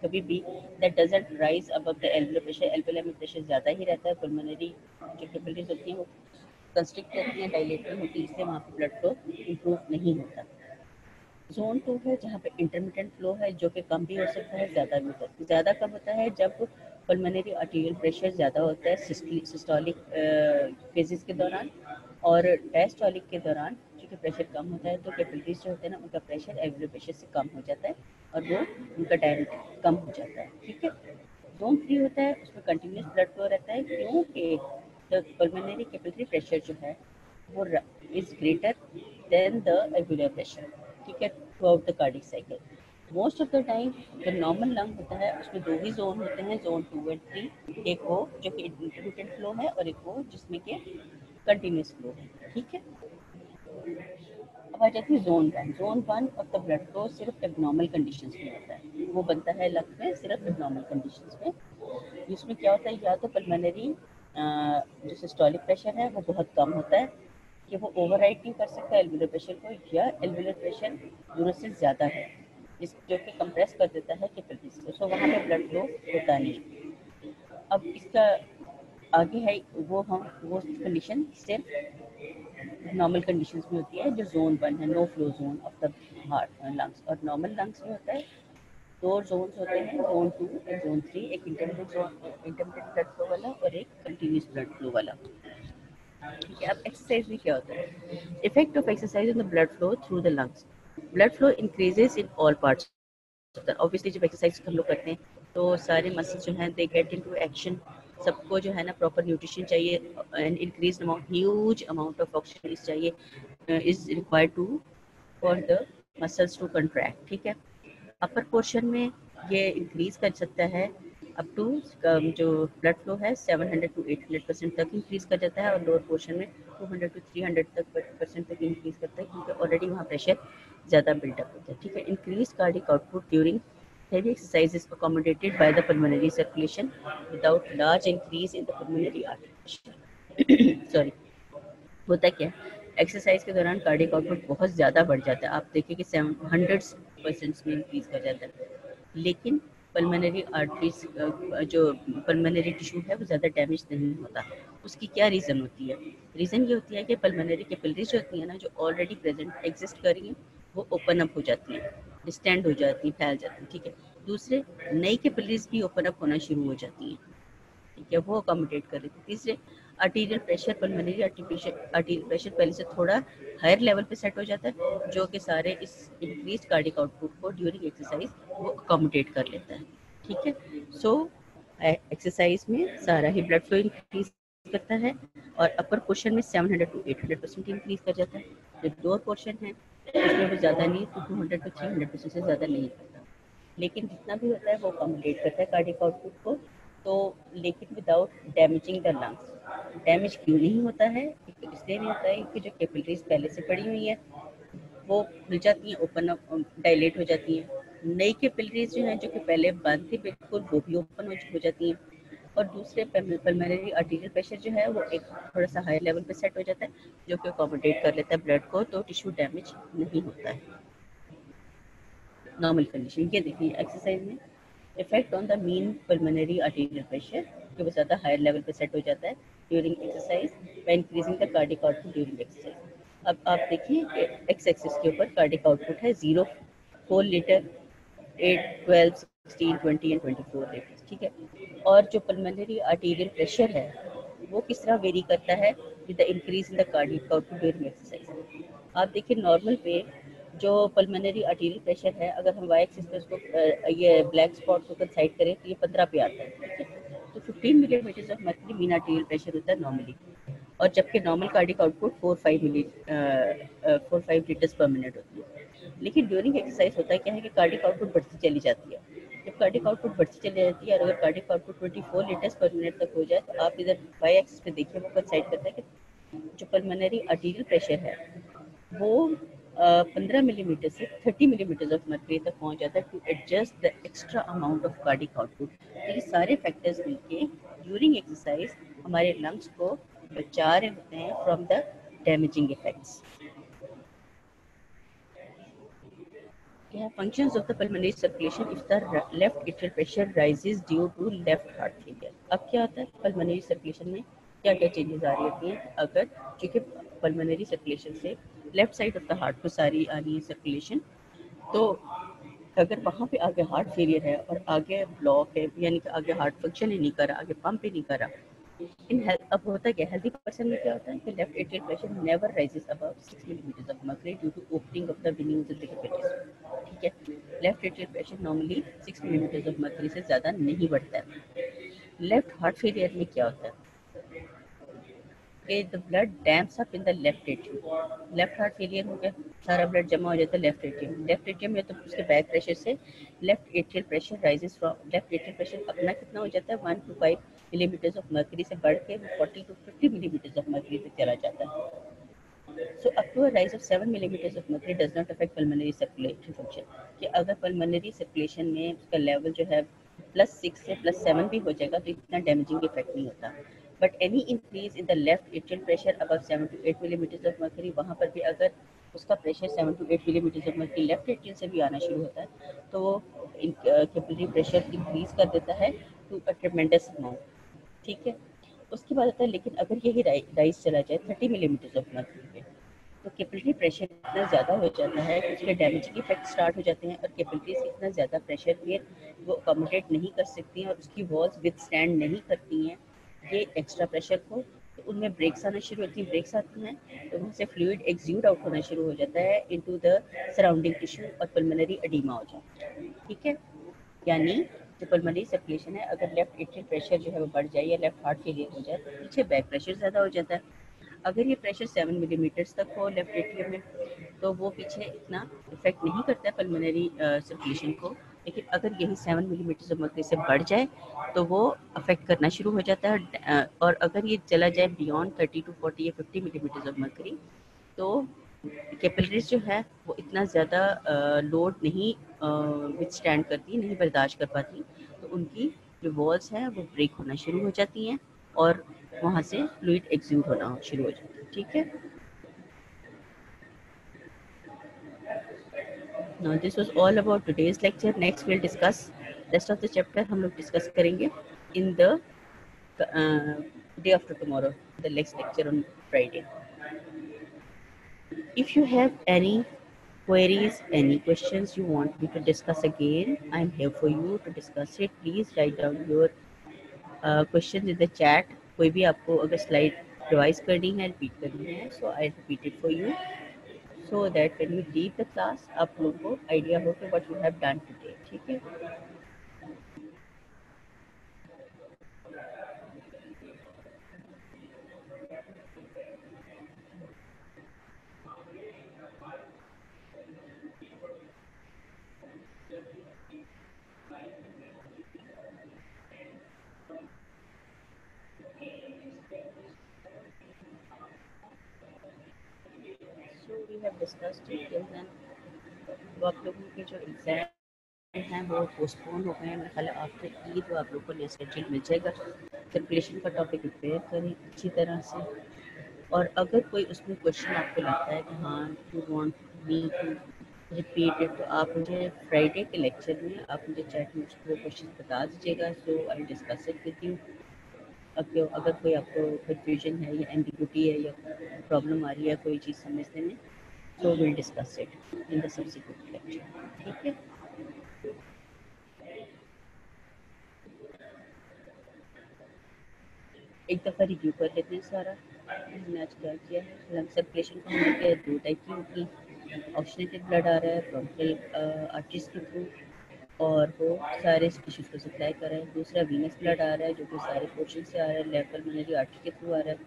कभी भी that doesn't rise above the alveolar pressure, alveolar में प्रेशर ज़्यादा ही रहता है, पल्मोनरी जो कैपिलरीज होती हैं वो कंस्ट्रिक्ट रहती हैं, डायलेटेड होती है, इसलिए वहाँ पे ब्लड फ्लो इम्प्रूव नहीं होता। जोन 2 है जहाँ पे इंटरमिटेंट फ्लो है, जो कि कम भी हो सकता है, ज़्यादा भी होता है। ज़्यादा कब होता है जब पल्मोनरी आर्टेरियल प्रेशर ज़्यादा होता है सिस्टोलिक फेजेस के दौरान, और डायस्टोलिक के दौरान क्योंकि प्रेशर कम होता है तो कैपिलरीज जो होते हैं ना उनका प्रेशर एल्वियोलर प्रेशर से कम हो जाता है और वो उनका डायमीटर कम हो जाता है। ठीक है, जोन 3 होता है उसमें कंटिन्यूस ब्लड फ्लो रहता है, क्योंकि पल्मोनरी कैपिलरी प्रेशर जो है वो is greater than the alveolar pressure. ठीक है, through out the cardiac cycle. Most of the time जो नॉर्मल लंग होता है उसमें दो ही जोन होते हैं, जोन 2 एंड 3। एक वो जो कि इंटरमिटेंट फ्लो है और एक वो जिसमें कि कंटिन्यूस फ्लो है। ठीक है, अब आ जाती है zone 1। Zone 1 of the blood flow सिर्फ एबनॉर्मल कंडीशंस में होता है, वो बनता है लंग में सिर्फ एबनॉर्मल कंडीशंस में। इसमें क्या होता है, या तो पल्मोनरी जो सिस्टोलिक प्रेशर है वो बहुत कम होता है कि वो ओवरराइड नहीं कर सकता एल्वियोलर प्रेशर को, या एल्वियोलर प्रेशर दोनों से ज़्यादा है इस जो कि कंप्रेस कर देता है कैपिलरीज को, सो वहाँ पे ब्लड फ्लो होता नहीं। अब इसका आगे है वो कंडीशन सिर्फ नॉर्मल कंडीशंस में होती है जो जोन 1 है, no flow zone of the heart lungs. और नॉर्मल लंग्स में होता है दो जोन्स होते हैं, जोन 2 और जोन 3, एक इंटरमिटेंट ब्लड फ्लो वाला और एक कंटिन्यूस ब्लड फ्लो वाला। ठीक है, अब एक्सरसाइज में क्या होता है, effect of exercise on the blood flow through the lungs. Blood flow increases in all parts. Obviously जब एक्सरसाइज हम लोग करते हैं तो सारे मसल्स जो हैं दे गेट इनटू एक्शन, सबको जो है ना प्रॉपर न्यूट्रिशन चाहिए, and increase amount huge amount of oxygen चाहिए is required to for the muscles to contract. ठीक है, अपर पोर्शन में ये इंक्रीज कर सकता है अप टू जो ब्लड फ्लो है 700 to 800% तक इंक्रीज कर जाता है, और लोअर पोर्शन में 200 to 300 % तक इंक्रीज करता है, क्योंकि ऑलरेडी वहाँ प्रेशर ज़्यादा बिल्डअप होता है। ठीक है, increase cardiac output during heavy exercise is accommodated by the pulmonary circulation without large increase in the pulmonary artery pressure. Sorry, होता क्या है, एक्सरसाइज के दौरान कार्डिक आउटपुट बहुत ज़्यादा बढ़ जाता है, आप देखिए कि 700% में इंक्रीज कर जाता है, लेकिन पल्मोनरी आर्टरीज जो पल्मोनरी टिश्यू है वो ज़्यादा डैमेज नहीं होता। उसकी क्या रीज़न होती है, रीज़न ये होती है कि पल्मोनरी कैपिलरीज जो होती हैं ना, जो ऑलरेडी प्रेजेंट एग्जिस्ट कर रही हैं, वो ओपन अप हो जाती हैं, डिस्टेंड हो जाती हैं, फैल जाती हैं। ठीक है, दूसरे नई कैपिलरीज भी ओपन अप होना शुरू हो जाती हैं। ठीक है, वो अकोमोडेट कर रही थी। तीसरे arterial pressure, pulmonary arterial pressure पहले से थोड़ा हायर लेवल पे सेट हो जाता है, जो कि सारे इस इंक्रीज कार्डिक आउटपुट को ड्यूरिंग एक्सरसाइज वो अकोमोडेट कर लेता है। ठीक है, सो एक्सरसाइज में सारा ही ब्लड फ्लो इंक्रीज करता है, और अपर पोर्शन में 700 to 800% इंक्रीज कर जाता है। जो लोअर पोर्शन है उसमें वो ज़्यादा नहीं, 200 to 300% से ज़्यादा नहीं करता, लेकिन जितना भी होता है वो अकोमोडेट करता है कार्डिक आउटपुट को, तो लेकिन without damaging the lungs. Damage क्यों नहीं होता है, इसलिए नहीं होता है क्योंकि जो कैपिलरीज पहले से पड़ी हुई है वो खुल जाती हैं, ओपन अप डायलेट हो जाती हैं। नई कैपिलरीज जो हैं जो कि पहले बंद थी बिल्कुल, वो भी ओपन हो जाती हैं। और दूसरे पल्मोनरी आर्टेरियल प्रेशर जो है वो एक थोड़ा सा हायर लेवल पे सेट हो जाता है, जो कि अकोमोडेट कर लेता है ब्लड को, तो टिश्यू डैमेज नहीं होता है। नॉर्मल कंडीशन ये देखिए एक्सरसाइज में effect on the mean pulmonary arterial pressure, कि वो ज़्यादा हायर लेवल पे सेट हो जाता है during exercise by increasing the cardiac output during exercise. अब आप देखिए कि एक्स एक्सिस के ऊपर कार्डिक आउटपुट है 0, 4 लीटर, 8, 12, 16, 20 एंड 24 लीटर। ठीक है, और जो पल्मोनरी आर्टेरियल प्रेशर है वो किस तरह वेरी करता है with the increase in the cardiac output during exercise. आप देखिए नॉर्मल पे जो पल्मोनरी आर्टेरियल प्रेशर है, अगर हम वाई एक्सिस पे उसको ये ब्लैक स्पॉट को कंसाइड करें तो ये 15 पे आता है। ठीक है, तो 15 millimetre of mercury mean arterial pressure होता है नॉर्मली, और जबकि नॉर्मल कार्डिक आउटपुट 4-5 लीटर्स पर मिनट होती है। लेकिन ड्यूरिंग एक्सरसाइज होता है क्या है कि कार्डिक आउटपुट बढ़ती चली जाती है। जब कार्डिक आउटपुट बढ़ती चली जाती है और अगर कार्डिक आउटपुट 24 लीटर्स पर मिनट तक हो जाए, तो आप इधर वाई एक्सिस पे देखिए वो कंसाइड करता है कि जो पल्मोनरी आर्टेरियल प्रेशर है वो 15 मिलीमीटर से 30 मिलीमीटर ऑफ मर्क्यूरी तक पहुंच जाता है to adjust the extra amount of cardiac output. ये सारे फैक्टर्स मिलके ड्यूरिंग एक्सरसाइज हमारे लंग्स को बचा रहे होते हैं फ्रॉम द डैमेजिंग इफेक्ट्स। क्या functions of the pulmonary circulation if the left atrial pressure rises due to left heart failure. अब क्या होता है पल्मोनरी सर्कुलेशन में, क्या क्या चेंजेस आ रही होती हैं अगर, क्योंकि पल्मोनरी सर्कुलेशन से left side of the heart को सारी आ रही है सर्कुलेशन, तो अगर वहाँ पे आगे हार्ट फेलियर है और आगे ब्लॉक है, यानी कि आगे हार्ट फंक्शन ही नहीं कर रहा, आगे पंप ही नहीं कर रहा, इन हेल्थ अब होता क्या हेल्दी पर्सन में क्या होता है कि left atrial pressure never rises above 6 millimetre of mercury due to opening of the venules in the capillaries. ठीक है, left atrial pressure normally 6 millimetre of mercury से ज़्यादा नहीं बढ़ता है। लेफ्ट हार्ट फेलियर में क्या होता है कि the blood damps up in the left atrium. Left heart failure हो गया, सारा ब्लड जमा हो जाता है लेफ्ट एट्रियम। लेफ्ट एट्रियम में तो उसके बैक प्रेशर से left atrial pressure rises from, left atrial pressure अपना कितना हो जाता है 1 to 5 मिलीमीटर ऑफ मर्करी से बढ़ के 40 to 50 मिलीमीटर ऑफ मर्करी तक चला जाता है। So up to a rise of 7 millimeters of mercury does not affect pulmonary circulatory function। कि अगर pulmonary circulation में उसका लेवल जो है +6 से +7 भी हो जाएगा तो इतना डैमेजिंग इफेक्ट नहीं होता। But any increase in the left atrial pressure above 7 to 8 millimeters of mercury, वहाँ पर भी अगर उसका pressure 7 to 8 millimeters of mercury left atrial से भी आना शुरू होता है तो वो कैपिलरी प्रेशर इंक्रीज कर देता है टू अ ट्रेमेंडस अमाउंट। ठीक है, उसके बाद आता है लेकिन अगर यही राइज चला जाए 30 मिलीमीटर ऑफ मर्क्यूरी पे, तो कैपिलरी प्रेशर इतना ज़्यादा हो जाता है कि उसके डैमेजिंग इफेक्ट स्टार्ट हो जाते हैं और कैपिलरीज इतना ज़्यादा प्रेशर फिर वो अकोमोडेट नहीं कर सकती हैं और उसकी वॉल्स विथस्टैंड नहीं करती हैं ये एक्स्ट्रा प्रेशर को। तो उनमें ब्रेक्स आना शुरू होती हैं, ब्रेक्स आती हैं तो वहाँ से फ्लूइड एक्सूड आउट होना शुरू हो जाता है इनटू द सराउंडिंग टिश्यू और पल्मोनरी एडिमा हो जाता है। ठीक है, यानी जो पल्मोनरी सर्कुलेशन है अगर लेफ्ट एट्रियल प्रेशर जो है वो बढ़ जाए या लेफ्ट हार्ट फेलियर हो जाए तो पीछे बैक प्रेशर ज़्यादा हो जाता है। अगर ये प्रेशर 7 मिलीमीटर्स तक हो लेफ्ट एट्रियम में तो वो पीछे इतना इफेक्ट नहीं करता है पल्मोनरी सर्कुलेशन को, लेकिन अगर यही 7 मिलीमीटर ऑफ मर्करी से बढ़ जाए तो वो अफेक्ट करना शुरू हो जाता है। और अगर ये चला जाए बियॉन्ड 30 to 40 या 50 मिलीमीटर ऑफ मर्करी तो कैपिलरीज जो है वो इतना ज़्यादा लोड नहीं विथस्टैंड करती, नहीं बर्दाश्त कर पाती, तो उनकी जो वॉल्स हैं वो ब्रेक होना शुरू हो जाती हैं और वहाँ से फ्लूइड एक्सूड होना शुरू हो जाता है। ठीक है, now this was all about today's lecture. Next will discuss rest of the chapter, हम लोग डिस्कस करेंगे in the day after tomorrow, the next lecture on Friday. If you have any queries, any questions you want me to discuss again, I'm here for you to discuss it. Please write down your questions in the chat. कोई भी आपको अगर slide revise करनी है, repeat करनी है, so I repeat it for you so that when you leave the class आप लोगों को आइडिया हो कि what you have done today। ठीक है, so we have discussed it till then। तो आप लोगों के जो एग्जाम हैं वो पोस्टपोन हो गए हैं, मेरे ख्याल है आफ्टर ईद वो आप लोग को नया शेड्यूल मिल जाएगा। सर्कुलेशन का टॉपिक प्रिपेयर करें अच्छी तरह से, और अगर कोई उसमें क्वेश्चन आपको लगता है कि हाँ you want me to repeat it, तो आप मुझे फ्राइडे के लेक्चर में आप मुझे चैट में उसको क्वेश्चन बता दीजिएगा, so I discuss it with you. अगर कोई आपको कन्फ्यूजन है या एम्बिग्यूटी है या प्रॉब्लम आ रही है कोई चीज़ समझने में, so we'll discuss it in the subsequent lecture। ठीक है, एक दफ़ा रिव्यू कर लेते हैं सारा हमने आज क्या किया है। लंग सर्कुलेशन को हमने किया 2 टाइप की होती है, ऑक्सीजनेटेड ब्लड आ रहा है ब्रोंकियल आर्टरीज के थ्रू और वो सारे टिश्यूज को सप्लाई कर रहा है। दूसरा वीनस ब्लड आ रहा है जो कि सारे पोर्शन से आ रहा है, लेफ्ट पल्मोनरी आर्टरी के थ्रू आ रहा है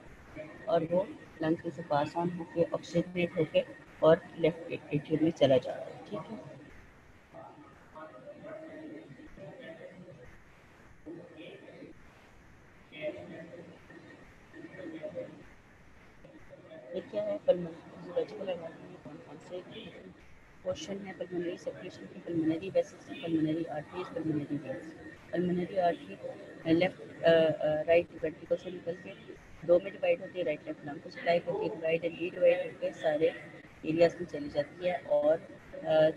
और वो लंग से पास ऑन होके ऑक्सीजनेट होके और लेफ्ट एट्रियम में चला जाता है। ठीक है, ये क्या है फिजियोलॉजिकल एनाटॉमी में कौन कौन से क्वेश्चन है पल्मोनरी सर्कुलेशन की, pulmonary vessels, pulmonary arteries, pulmonary veins. Pulmonary artery left right ventricle से निकल के दो में डिवाइड होती है, राइट लेफ्ट लंग को सप्लाई करती है, डिवाइड एंड रीडिवाइड होकर सारे एरियाज में चली जाती है और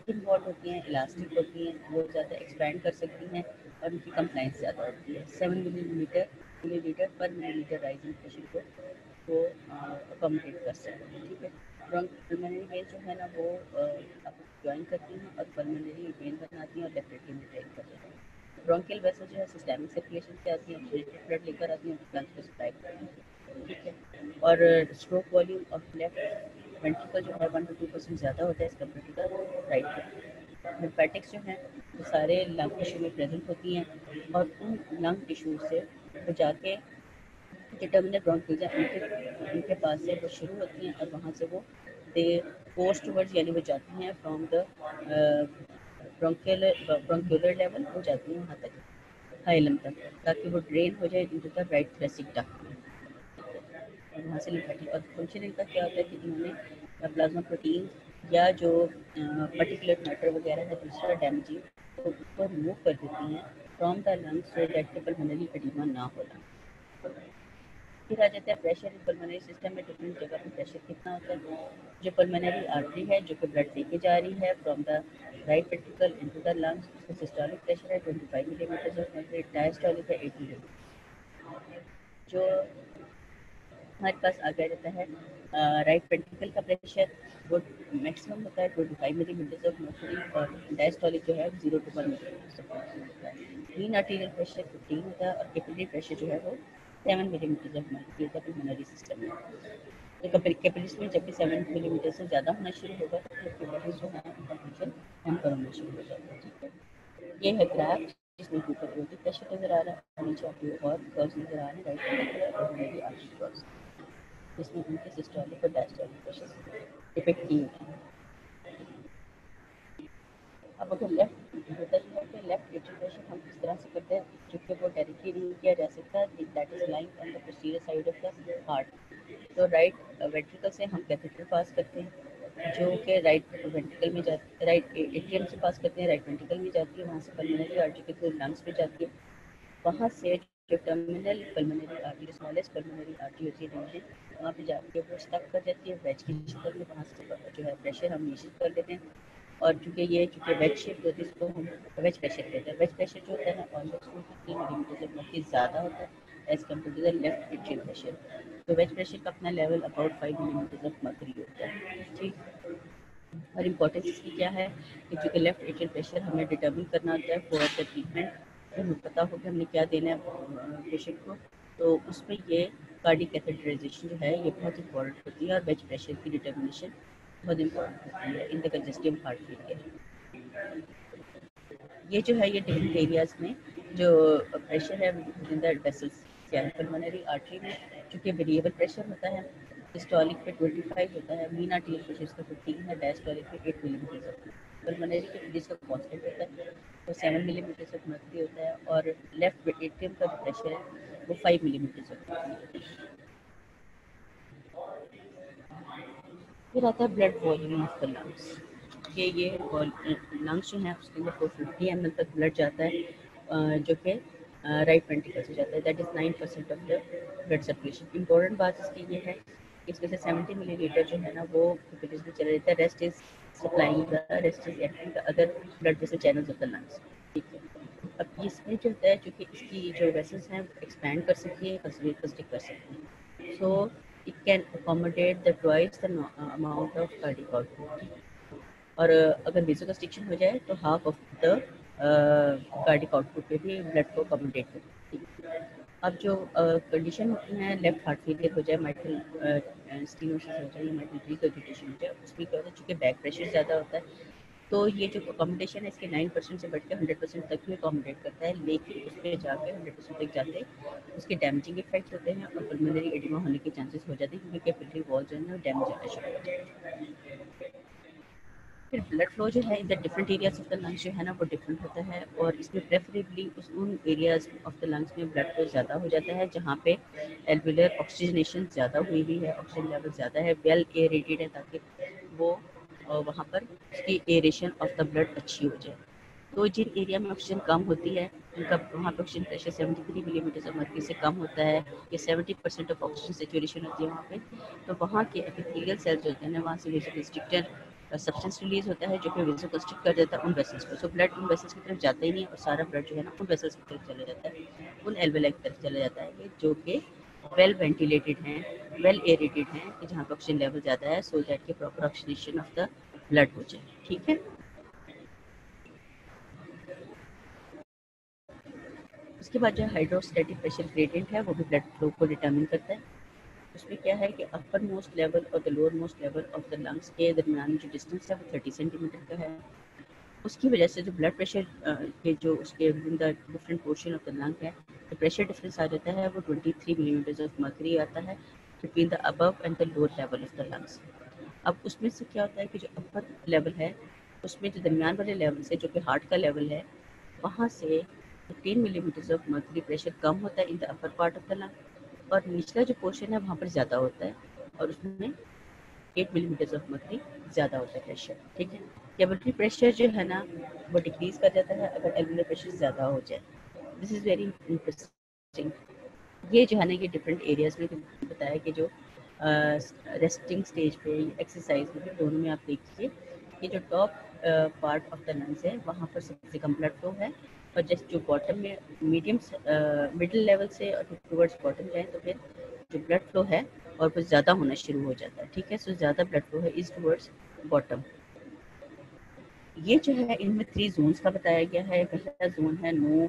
थिन वॉल होती हैं, इलास्टिक होती हैं, वो ज़्यादा एक्सपैंड कर सकती हैं और उनकी कंप्लाइंस ज़्यादा होती है। 7 मिलीमीटर मिलीलीटर पर मिलीलीटर राइजिंग प्रेशर को अकोमोडेट कर सकते हैं। ठीक है, पल्मोनरी वेन जो है ना वो आप ज्वाइन करती हैं और पल्मोनरी वेन बनाती हैं और लेफ्ट एट्रियम में ड्रेन कर देती हैं। ब्रोंकियल वेसल जो है सिस्टमिक सर्कुलेशन से आती है, ऑक्सीजनेटेड ब्लड लेकर आती हैं, लंग्स को सप्लाई करती हैं। ठीक है, और stroke volume of left ventricle जो है 1 to 2% ज़्यादा होता है as compare to the right. Lymphatics जो हैं वो सारे लंग टिश्यू में प्रेजेंट होती हैं और उन लंग टिश्यू से वो जाके जो टर्मिनल ब्रोंकिल्स हैं उनके पास से वो शुरू होती हैं और वहाँ से वो दे पोस्ट वर्ड्स यानी वो जाती हैं फ्रॉम द ब्रोंक्यूलर लेवल वो जाती हैं वहाँ तक हाइलम तक, ताकि वो ड्रेन हो जाए into the right thoracic duct में। और वहाँ से लिम्फेटिक और फंक्शन इनका क्या होता है कि इन्होंने प्लाज्मा प्रोटीन या जो पर्टिकुलर मैटर वगैरह है दूसरा डैमेजिंग तो उसको रिमूव कर देती हैं from the lungs so that के पल्मोनरी एडिमा ना हो। फिर आ जाता है प्रेशर। इन पल्मोनरी सिस्टम में डिफरेंट जगह पे प्रेशर कितना होता है। जो पल्मोनरी आर्टरी है जो कि ब्लड लेके जा रही है from the right ventricle into the lungs, उसका सिस्टोलिक प्रेशर है 25 मिलीमीटर ऑफ मर्क्यूरी, डायस्टोलिक है 8 मिलीमीटर। जो हमारे पास आ गया रहता है राइट वेंट्रिकल का प्रेशर वो मैक्सिमम होता है 25 मिलीमीटर ऑफ मर्क्यूरी और डायस्टोलिक जो है 0 to 1 मिलीमीटर होता है। मीन आर्टीरियल प्रेशर 15 होता है और कैपिलरी प्रेशर जो है वो 7 मिलीमीटर ऑफ मर्क्यूरी का पल्मोनरी सिस्टम है। तो कैपिलरीज में जबकि 7 मिलीमीटर से ज़्यादा होना शुरू होगा तो कैपिलरीज जो है उनका फंक्शन हैम्पर होना शुरू हो जाता है। ठीक है, ये है ग्राफ जिसमें ऊपर ब्लड प्रेशर नजर आ रहा है और नीचे आपको और कर्व्स नजर आ रहे हैं राइट वेंट्रिकुलर और मेरी आर्टरी कर्व्स, जिसमें उनके सिस्टोलिक और डायस्टोलिक प्रेशर डिपेक्ट किए गए हैं। अब अगर लेफ्ट होता है तो लेफ्ट एट्रियल प्रेशर हम किस तरह से करते हैं, क्योंकि वो डायरेक्टली नहीं किया जा सकता, that is lying on the posterior side of the heart. तो राइट वेंट्रिकल से हम कैथेटर पास करते हैं जो कि राइट वेंट्रिकल में जाती है, राइट एट्रियम से पास करते हैं, राइट वेंट्रिकल में जाती है, वहाँ से पल्मोनरी आर्टरी के थ्रू लंग्स में जाती है। वहाँ से जो terminal pulmonary artery smallest pulmonary artery होती है रीजन, वहाँ पे जाके वो स्टक कर जाती है वेज की शक्ल में। वहाँ से जो है प्रेशर हम मेजर कर लेते हैं और चूँकि वेज शेप होती है इसको हम वेज प्रेशर कहते हैं। वेज प्रेशर जो होता है ना ऑलमोस्ट 2 to 3 मिलीमीटर से काफ़ी ज़्यादा होता है as compare to the left atrial pressure. तो वेज प्रेशर का अपना level about 5 millimetre of mercury होता है। ठीक, और इम्पोर्टेंस इसकी क्या है कि चूँकि लेफ्ट एट्रियल प्रेशर हमें डिटर्मिन करना होता है फॉर द ट्रीटमेंट, तो हमें पता हो कि हमने क्या देना है पेशेंट को, तो उसमें ये कार्डियक कैथेटराइजेशन जो है ये बहुत इंपॉर्टेंट होती है और वेज प्रेशर की डिटर्मिनेशन बहुत इंपॉर्टेंट होती है in the congestive heart failure. ये जो है ये डिफरेंट एरियाज में जो प्रेशर है विद इन द वेसल्स क्या है। पल्मोनरी आर्टरी में चूँकि वेरिएबल प्रेशर होता है, सिस्टोलिक पे 25 होता है, मीन आर्टरियल प्रेशर इसका 15 है, डायस्टोलिक पे 8 मिलीमीटर होता है। पल्मोनरी के जिसका कांस्टेंट होता है वो 7 मिलीमीटर ऑफ मर्क्यूरी होता है और लेफ्ट एट्रियम का जो प्रेशर है वो 5 मिलीमीटर ऑफ मर्क्यूरी। फिर आता है blood volume of the lungs. ये लंग्स जो हैं उसके अंदर 450 ml तक ब्लड जाता है जो कि राइट वेंट्रिकल से जाता है, that is 9% of the blood circulation. Important बात इसकी ये है कि इसमें से 70 मिलीलीटर जो है ना वो कैपिलरीज में चला जाता है, rest is supplying the rest is acting the other blood vessel channels of the lungs. ठीक है, अब इसमें जो होता है चूँकि इसकी जो वेसल्स हैं एक्सपैंड कर सकती है, कंस्ट्रिक्ट कर सकती हैं, सो it can accommodate the twice the amount of cardiac output। और अगर वेसोकंस्ट्रिक्शन हो जाए तो half of the cardiac output पे भी ब्लड को अकोमोडेट करती है। अब जो कंडीशन होती हैं लेफ्ट हार्ट फेलियर हो जाए, माइट्रल स्टीनोसिस हो जाए या माइट्रल रिकग्निशन हो जाए, उसमें क्या होता है चूँकि बैक प्रेशर ज़्यादा होता है तो ये जो अकोमोडेशन है इसके 9% से बढ़ के 100% तक भी अकोमोडेट करता है, लेकिन उस पर जाके 100% तक जाते उसके डैमेजिंग इफेक्ट होते हैं और पल्मोनरी एडिमा होने के चांसेस हो जाते हैं क्योंकि कैपिलरी वॉल जो है ना डैमेज होना शुरू हो जाता है। फिर ब्लड फ्लो जो है इन the different areas of the lungs जो है ना वो डिफरेंट होता है और इसमें प्रेफरेबली उन एरियाज ऑफ द लंग्स में ब्लड फ्लो ज़्यादा हो जाता है जहाँ पे एल्वेलर ऑक्सीजनेशन ज़्यादा हुई हुई है, ऑक्सीजन लेवल ज़्यादा है, वेल एरेटेड है ताकि वो वहाँ पर उसकी एरेशन ऑफ द ब्लड अच्छी हो जाए। तो जिन एरिया में ऑक्सीजन कम होती है उनका वहाँ पर oxygen pressure 73 millimetre of mercury से कम होता है या 70% ऑफ ऑक्सीजन सेचुरेशन होती है वहाँ पे, तो वहाँ के एपिथेलियल सेल्स जो होते हैं ना वहाँ से वेसोकंस्ट्रिक्टर सब्सटेंस रिलीज होता है जो कि वेसल कंस्ट्रिक्ट कर देता है उन वेसल्स को। सो ब्लड उन वेसल्स की तरफ जाता ही नहीं है और सारा ब्लड जो है ना उन वेसल्स की तरफ चला जाता है, उन एल्वेलाई की तरफ चला जाता है जो कि वेल वेंटिलेटेड हैं, वेल एरेटेड हैं, कि जहाँ पर ऑक्सीजन लेवल ज़्यादा है, सो दैट कि proper oxidation of the blood हो जाए। ठीक है, उसके बाद जो हाइड्रोस्टैटिक प्रेशर ग्रेडियंट है वो भी ब्लड फ्लो को डिटर्मिन करता है। उसमें क्या है कि अपर मोस्ट लेवल और the lower most level of the lungs के दरमियान जो डिस्टेंस है वो 30 सेंटीमीटर का है। उसकी वजह से जो ब्लड प्रेशर के जो उसके with the different portion of the lung है, तो प्रेशर डिफरेंस आ जाता है, वो 23 मिलीमीटर ऑफ मर्करी आता है between the above and the lower level of the lungs. अब उसमें से क्या होता है कि जो अपर लेवल है उसमें जो दरमियान वाले लेवल से जो कि हार्ट का लेवल है, वहाँ से 15 मिलीमीटर ऑफ मर्करी प्रेशर कम होता है in the upper part of the lung, और निचला जो पोर्शन है वहाँ पर ज़्यादा होता है और उसमें 8 मिलीमीटर ऑफ मर्करी ज़्यादा होता है प्रेशर। ठीक है, कैपिलरी प्रेशर जो है ना वो डिक्रीज कर जाता है अगर एल्वुलर प्रेशर ज़्यादा हो जाए। This is very interesting. ये जो है ना ये डिफरेंट एरियाज में बताया कि जो रेस्टिंग स्टेज पे एक्सरसाइज में दोनों में आप देखिए कि जो top part of the lungs है वहाँ पर सबसे कम ब्लड फ्लो है, और जस्ट जो बॉटम में मीडियम मिडिल लेवल से टूवर्ड्स बॉटम जाए तो फिर जो ब्लड फ्लो है और वो ज़्यादा होना शुरू हो जाता है। ठीक है, सो ज़्यादा ब्लड फ्लो है इज टूवर्ड्स बॉटम। ये जो है इनमें 3 जोन्स का बताया गया है। पहला जोन है no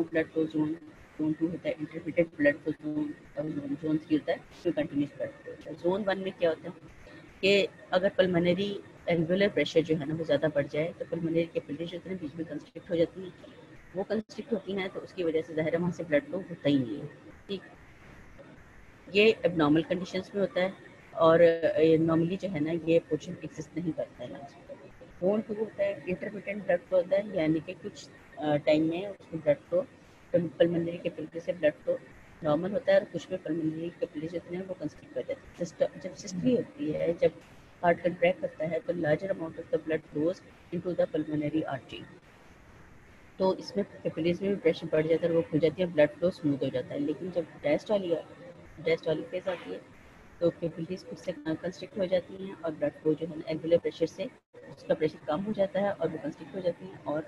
blood flow zone, zone 2 होता है इंटरमिटेंट ब्लड फ्लो जोन, और जोन 3 होता है कंटिन्यूस ब्लड फ्लो। जोन 1 में क्या होता है कि अगर पल्मोनरी एल्वुलर प्रेशर जो है ना वो ज़्यादा बढ़ जाए तो पल्मोनरी कैपिलरीज जो है बीच में कंस्ट्रिक्ट हो जाती हैं, वो कंस्ट्रिक्ट होती हैं तो उसकी वजह से ज़ाहिर है वहाँ से ब्लड फ्लो होता ही नहीं है। ठीक, ये एबनॉर्मल कंडीशंस में होता है और नॉर्मली जो है ना ये पोर्शन एग्जिस्ट नहीं करता है लंग्स में। जोन 2 होता है इंटरमिटेंट ब्लड फ्लो होता है, यानी कि कुछ टाइम में उसमें ब्लड फ्लो पल्मोनरी कैपिलरी से ब्लड फ्लो नॉर्मल होता है और कुछ में पल्मोनरी कैपिलरी जितने हैं वो कंस्ट्रिक्ट कर जाते हैं। जब सिस्टरी होती है, जब हार्ट कंट्रैक्ट करता है तो larger amount of the blood flows into the pulmonary artery, तो इसमें कैपिलरीज में भी प्रेशर बढ़ जाता है और वो खुल जाती है, ब्लड फ्लो स्मूथ हो जाता है। लेकिन जब डायस्टोलिक फेज आती है तो कैपिलरीज खुद से कंस्ट्रिक्ट हो जाती हैं और ब्लड फ्लो जो है ना एल्वुलर प्रेशर से उसका प्रेशर कम हो जाता है और वो कंस्ट्रिक्ट हो जाती हैं और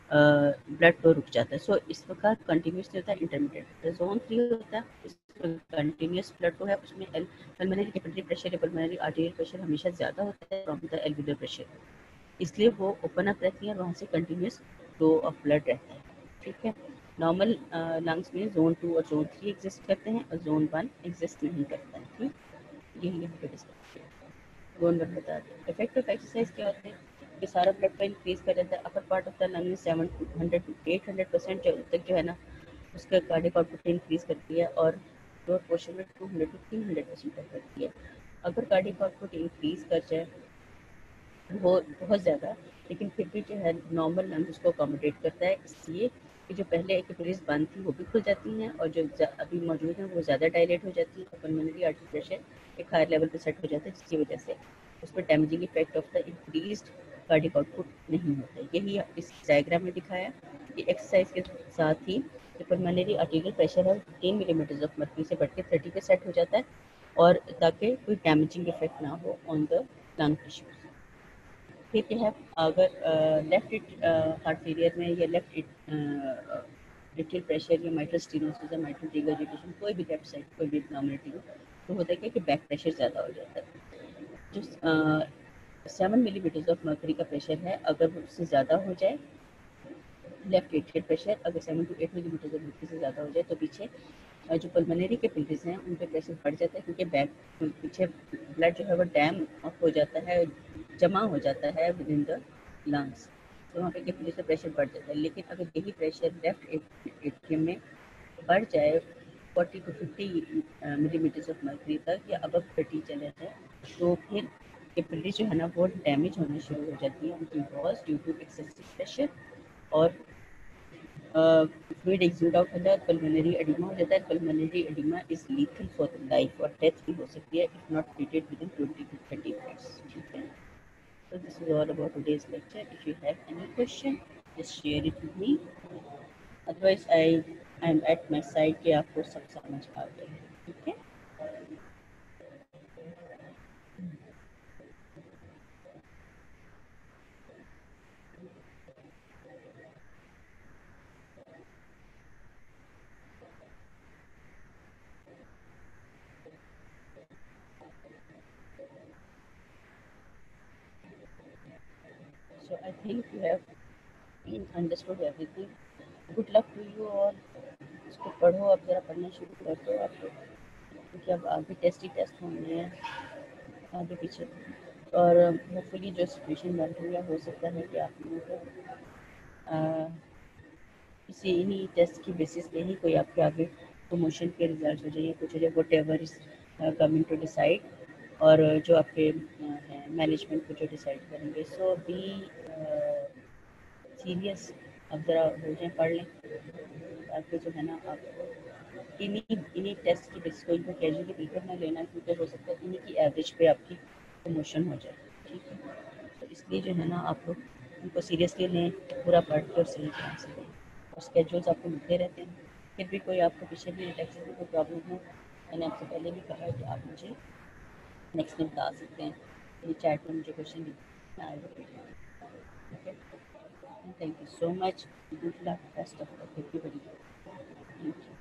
ब्लड फ्लो रुक जाता है। सो इस प्रकार कंटिन्यूस नहीं होता है, इंटरमीडिएट। जोन 3 होता है, इसमें कंटिन्यूस ब्लड फ्लो है, उसमें पल्मोनरी कैपिलरी प्रेशर या पल्मोनरी आर्टेरियल प्रेशर हमेशा ज़्यादा होता है फ्रॉम द एल्वुलर प्रेशर, इसलिए वो ओपन अप रहती है और वहाँ से कंटिन्यूस फ्लो ऑफ ब्लड रहता है। ठीक है, नॉर्मल लंग्स में जोन 2 और जोन 3 एग्जिस्ट करते हैं और जोन 1 एग्जिस्ट नहीं करता है। ठीक, यही यहाँ पे डिस्कस किया। जोन 1 बता दें इफेक्ट ऑफ एक्सरसाइज क्या होते हैं कि सारा ब्लड फ्लो इंक्रीज कर देता है। Upper part of the lung में 700 to 800% तक जो है ना उसका कार्डियक आउटपुट इंक्रीज करती है और लोअर पोर्शन में 200 to 300% तक करती है। अगर कार्डियक आउटपुट इंक्रीज कर जाए बहुत ज़्यादा, लेकिन फिर भी जो है नॉर्मल लंग्स उसको अकोमोडेट करता है, इसलिए कि जो पहले कैपिलरीज बंद थी वो भी खुल जाती हैं और जो अभी मौजूद हैं वो ज़्यादा डायलेट हो जाती है और पल्मोनरी आर्टरी प्रेशर एक हायर लेवल पे सेट हो जाता है, जिसकी वजह से उस पर damaging effect of the increased cardiac output नहीं होता है। यही इस डायग्राम में दिखाया कि एक्सरसाइज के साथ ही जो पल्मोनरी आर्टेरियल प्रेशर है 15 मिलीमीटर ऑफ मर्क्यूरी से बढ़ के 30 पे सेट हो जाता है, और ताकि कोई डैमेजिंग इफेक्ट ना हो ऑन द लंग टिश्यूज। फिर क्या है, अगर लेफ्ट हार्ट फेलियर में या लेफ्ट एट्रियल प्रेशर या माइट्रल स्टेनोसिस या माइट्रल रिगर्जिटेशन कोई भी लेफ्ट साइड कोई भी एब्नॉर्मलिटी हो तो होता है क्या कि बैक प्रेशर ज़्यादा हो जाता है। जो 7 मिलीमीटर ऑफ मर्करी का प्रेशर है अगर उससे ज़्यादा हो जाए, लेफ्ट एट्रियल प्रेशर अगर 7 to 8 मिलीमीटर ऑफ मर्करी से ज़्यादा हो जाए तो पीछे जो पल्मोनरी कैपिलरीज हैं उन पे प्रेशर बढ़ जाता है, क्योंकि बैक पीछे ब्लड जो है वो डैम अप हो जाता है, जमा हो जाता है विद इन द लंग्स, तो वहाँ पे कैपिलरी से प्रेशर बढ़ जाता है। लेकिन अगर यही प्रेशर लेफ्ट एट्रियम में बढ़ जाए 40 to 50 मिलीमीटर ऑफ मर्करी तक या अबव 30 चले जाए तो फिर कैपिलरी जो है ना वो डैमेज होना शुरू हो जाती है, because due to excessive pressure और फ्लूइड एक्सूड आउट होता है, पल्मोनरी एडिमा हो जाता है। Pulmonary oedema is lethal for the life और डेथ भी हो सकती है if not treated within 20 to 30 minutes. ठीक है, so this is all about today's lecture. If you have any question just share it with me, otherwise I am at my side कि आपको सब समझ आ गया। ठीक है, think you have understood everything. Good luck to you, और इसको पढ़ो, अब ज़रा पढ़ना शुरू कर दो आप, क्योंकि अब आगे टेस्ट ही टेस्ट होने हैं आगे पीछे, और होपफुली जो सिचुएशन बन रही है हो सकता है कि आप लोगों को इसी इन्हीं टेस्ट की बेसिस पे ही कोई आपके आगे प्रमोशन के रिजल्ट हो जाए, कुछ हो जाए, whatever is coming to decide, और जो आपके हैं मैनेजमेंट को जो डिसाइड करेंगे। सो बी सीरियस, अब ज़रा हो जाए, पढ़ लें, ताकि जो है ना आप इन्हीं इन्हीं टेस्ट की बेसिस को इनको कैजुअली बिल्कुल ना लेना, क्योंकि हो सकता है इन्हीं की एवरेज पे आपकी प्रमोशन हो जाए। ठीक है, तो इसलिए जो है ना आप लोग इनको सीरियसली लें, पूरा पढ़ के और सही ध्यान से लें, और स्केड्यूल्स आपको मिलते रहते हैं। फिर भी कोई आपको पीछे भी टैक्सेस में कोई प्रॉब्लम हो, मैंने आपसे पहले भी कहा है कि आप मुझे नेक्स्ट टाइम बता सकते हैं, ये चैट में मुझे क्वेश्चन लिख आई okay. Thank you so much, good luck, best of luck everybody, thank you.